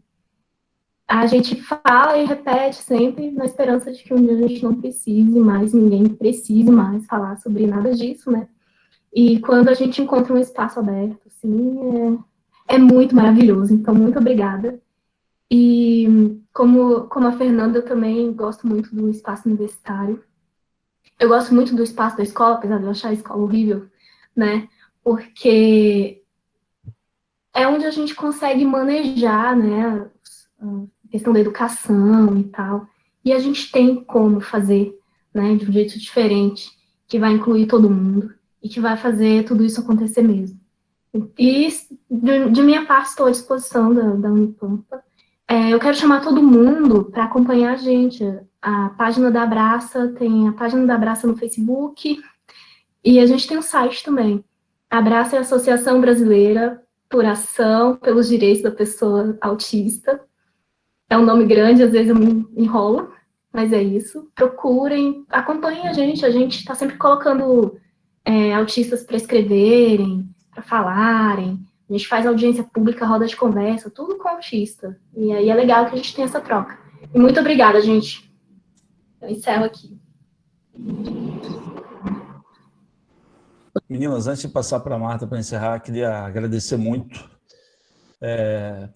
S3: a gente fala e repete sempre na esperança de que um dia a gente não precise mais, ninguém precise mais falar sobre nada disso, né? E quando a gente encontra um espaço aberto, assim, é muito maravilhoso. Então, muito obrigada. E como a Fernanda, eu também gosto muito do espaço universitário. Eu gosto muito do espaço da escola, apesar de eu achar a escola horrível, né? Porque é onde a gente consegue manejar, né? A questão da educação e tal. E a gente tem como fazer, né? De um jeito diferente, que vai incluir todo mundo e que vai fazer tudo isso acontecer mesmo. E, de minha parte, estou à disposição da Unipampa. Eu quero chamar todo mundo para acompanhar a gente. A página da Abraça, tem a página da Abraça no Facebook, e a gente tem um site também. A Abraça é a Associação Brasileira por Ação pelos Direitos da Pessoa Autista. É um nome grande, às vezes eu me enrolo, mas é isso. Procurem, acompanhem a gente está sempre colocando autistas para escreverem, para falarem, a gente faz audiência pública, roda de conversa, tudo com autista. E aí é legal que a gente tenha essa troca. E muito obrigada, gente. Eu encerro aqui.
S2: Meninas, antes de passar para a Marta para encerrar, queria agradecer muito.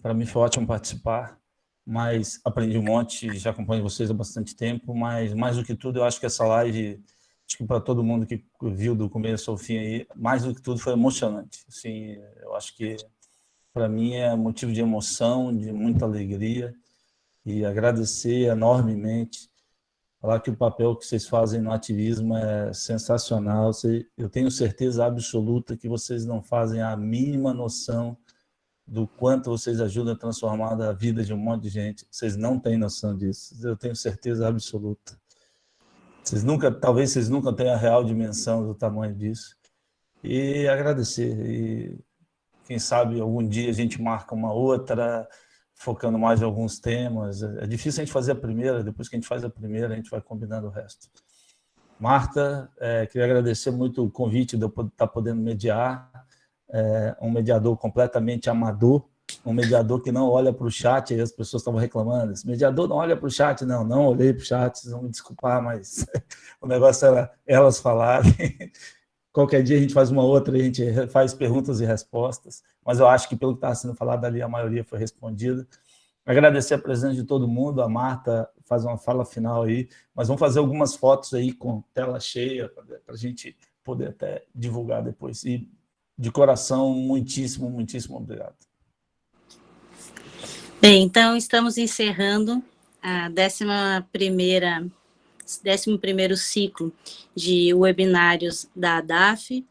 S2: Para mim foi ótimo participar, mas aprendi um monte, já acompanho vocês há bastante tempo, mas mais do que tudo, eu acho que essa live, acho que para todo mundo que viu do começo ao fim aí, mais do que tudo foi emocionante. Assim, eu acho que para mim é motivo de emoção, de muita alegria, e agradecer enormemente. Falar que o papel que vocês fazem no ativismo é sensacional. Eu tenho certeza absoluta que vocês não fazem a mínima noção do quanto vocês ajudam a transformar a vida de um monte de gente. Vocês não têm noção disso. Eu tenho certeza absoluta. Talvez vocês nunca tenham a real dimensão do tamanho disso. E agradecer. E quem sabe algum dia a gente marca uma outra, focando mais em alguns temas. É difícil a gente fazer a primeira, depois que a gente faz a primeira, a gente vai combinando o resto. Marta, queria agradecer muito o convite de eu estar podendo mediar, um mediador completamente amador, um mediador que não olha para o chat, e as pessoas estavam reclamando, esse mediador não olha para o chat, não olhei para o chat, vocês vão me desculpar, mas o negócio era elas falarem. Qualquer dia a gente faz uma outra, a gente faz perguntas e respostas, mas eu acho que pelo que estava sendo falado ali, a maioria foi respondida. Agradecer a presença de todo mundo, a Marta faz uma fala final aí, mas vamos fazer algumas fotos aí com tela cheia, para a gente poder até divulgar depois. E, de coração, muitíssimo, muitíssimo obrigado.
S1: Bem, então estamos encerrando a 11º ciclo de webinários da ADAF,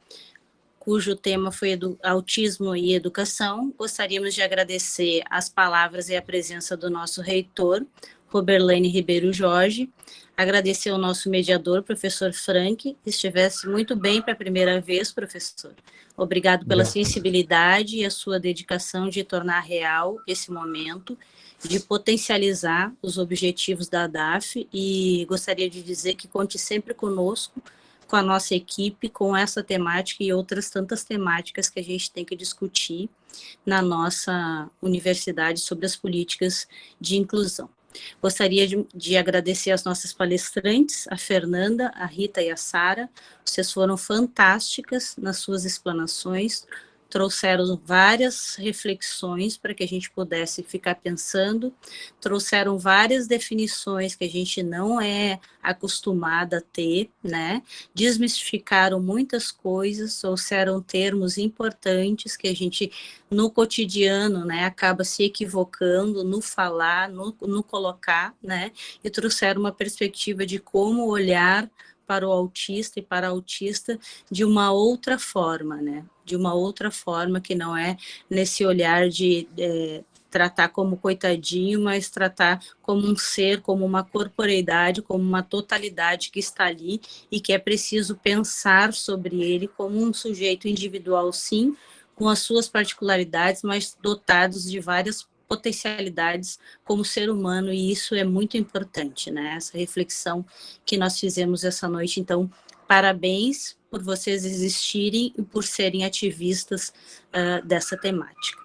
S1: cujo tema foi autismo e educação. Gostaríamos de agradecer as palavras e a presença do nosso reitor, Roberlane Ribeiro Jorge, agradecer ao nosso mediador, professor Frank, que estivesse muito bem para a primeira vez, professor. Obrigado pela sensibilidade e a sua dedicação de tornar real esse momento, de potencializar os objetivos da ADAF, e gostaria de dizer que conte sempre conosco, com a nossa equipe, com essa temática e outras tantas temáticas que a gente tem que discutir na nossa universidade sobre as políticas de inclusão. Gostaria de agradecer as nossas palestrantes, a Fernanda, a Rita e a Sara. Vocês foram fantásticas nas suas explanações, trouxeram várias reflexões para que a gente pudesse ficar pensando, trouxeram várias definições que a gente não é acostumada a ter, né? Desmistificaram muitas coisas, trouxeram termos importantes que a gente, no cotidiano, né, acaba se equivocando no falar, no colocar, né? E trouxeram uma perspectiva de como olhar para o autista e para a autista de uma outra forma, né? De uma outra forma que não é nesse olhar de tratar como coitadinho, mas tratar como um ser, como uma corporeidade, como uma totalidade que está ali e que é preciso pensar sobre ele como um sujeito individual, sim, com as suas particularidades, mas dotados de várias potencialidades como ser humano, e isso é muito importante, né? Essa reflexão que nós fizemos essa noite. Então, parabéns por vocês existirem e por serem ativistas dessa temática.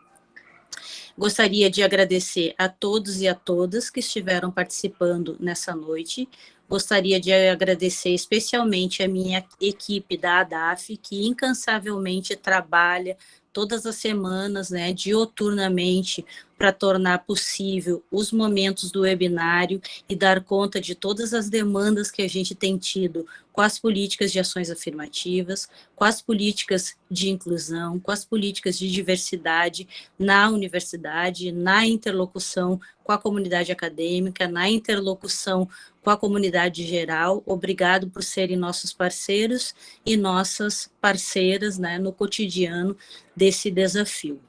S1: Gostaria de agradecer a todos e a todas que estiveram participando nessa noite. Gostaria de agradecer especialmente a minha equipe da ADAF, que incansavelmente trabalha todas as semanas, né, dioturnamente, para tornar possível os momentos do webinário e dar conta de todas as demandas que a gente tem tido com as políticas de ações afirmativas, com as políticas de inclusão, com as políticas de diversidade na universidade, na interlocução com a comunidade acadêmica, na interlocução com a comunidade geral. Obrigado por serem nossos parceiros e nossas parceiras, né, no cotidiano desse desafio.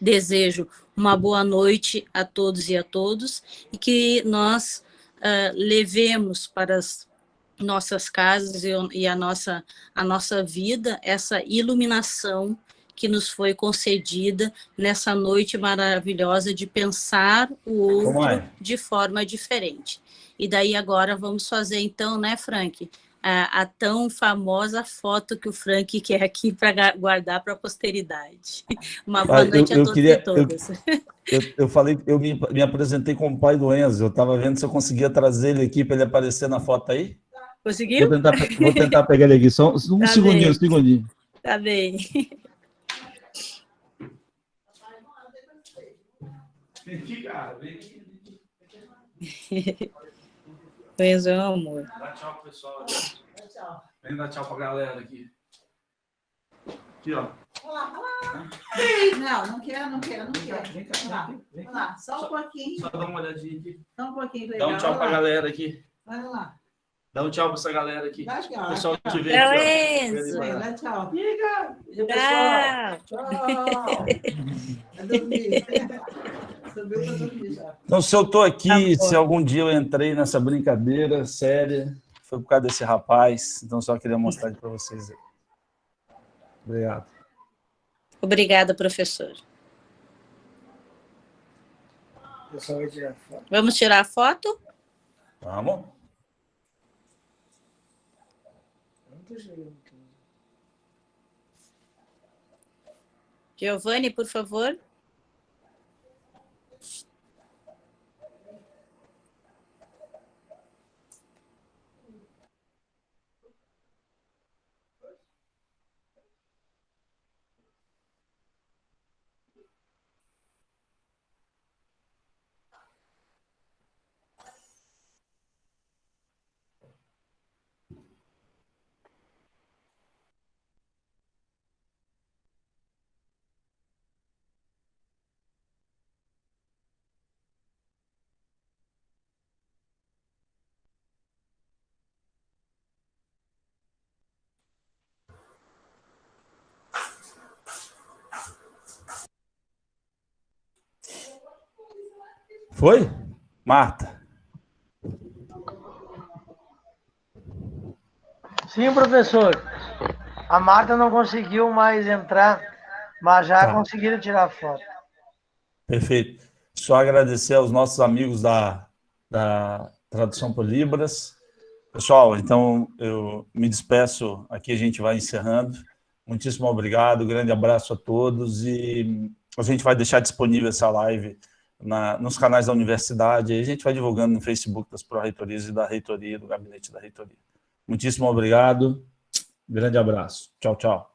S1: Desejo uma boa noite a todos e a todos, e que nós levemos para as nossas casas e a nossa vida essa iluminação que nos foi concedida nessa noite maravilhosa de pensar o outro de forma diferente. E daí agora vamos fazer então, né, Frank, a tão famosa foto que o Frank quer aqui para guardar para a posteridade. Uma boa noite a todos e todas.
S2: Eu falei, eu me apresentei como pai do Enzo, eu estava vendo se eu conseguia trazer ele aqui para ele aparecer na foto aí.
S1: Conseguiu?
S2: Vou tentar pegar ele aqui, só um
S1: Tá
S2: segundinho,
S1: bem.
S2: um segundinho.
S1: Tá bem.
S2: Vem aqui, cara, vem aqui.
S1: Enzo é um amor.
S2: Dá tchau pro pessoal. Vem dar tchau pra galera aqui. Aqui, ó.
S8: Olá. Não quero.
S2: Vem cá, vem cá.
S8: Olha lá, só um pouquinho.
S2: Só dá uma olhadinha aqui.
S8: Só um pouquinho.
S2: Dá
S8: Legal.
S2: um tchau pra galera aqui.
S8: Olha lá.
S2: Dá um tchau pra essa galera aqui.
S8: Dá tchau.
S2: O pessoal te vê
S1: Tchau,
S2: aqui, ó.
S1: Enzo.
S8: Dá tchau.
S2: E pessoal?
S1: Tchau.
S8: Vai dormir. Subiu pra dormir já.
S2: Então, se eu estou aqui,
S1: Tá bom.
S2: se algum dia eu entrei nessa brincadeira séria, foi por causa desse rapaz. Então, só queria mostrar para vocês aí. Obrigado.
S1: Obrigada, professor.
S6: Eu só vou tirar foto.
S1: Vamos tirar a foto?
S2: Vamos?
S6: Eu não tô chegando.
S1: Giovanni, por favor.
S2: Foi? Marta.
S9: Sim, professor. A Marta não conseguiu mais entrar, mas já
S2: Tá.
S9: conseguiram tirar foto.
S2: Perfeito. Só agradecer aos nossos amigos da Tradução por Libras. Pessoal, então eu me despeço, aqui a gente vai encerrando. Muitíssimo obrigado, grande abraço a todos e a gente vai deixar disponível essa live nos canais da universidade, aí a gente vai divulgando no Facebook das Pró-Reitorias e da Reitoria, do Gabinete da Reitoria. Muitíssimo obrigado, grande abraço. Tchau, tchau.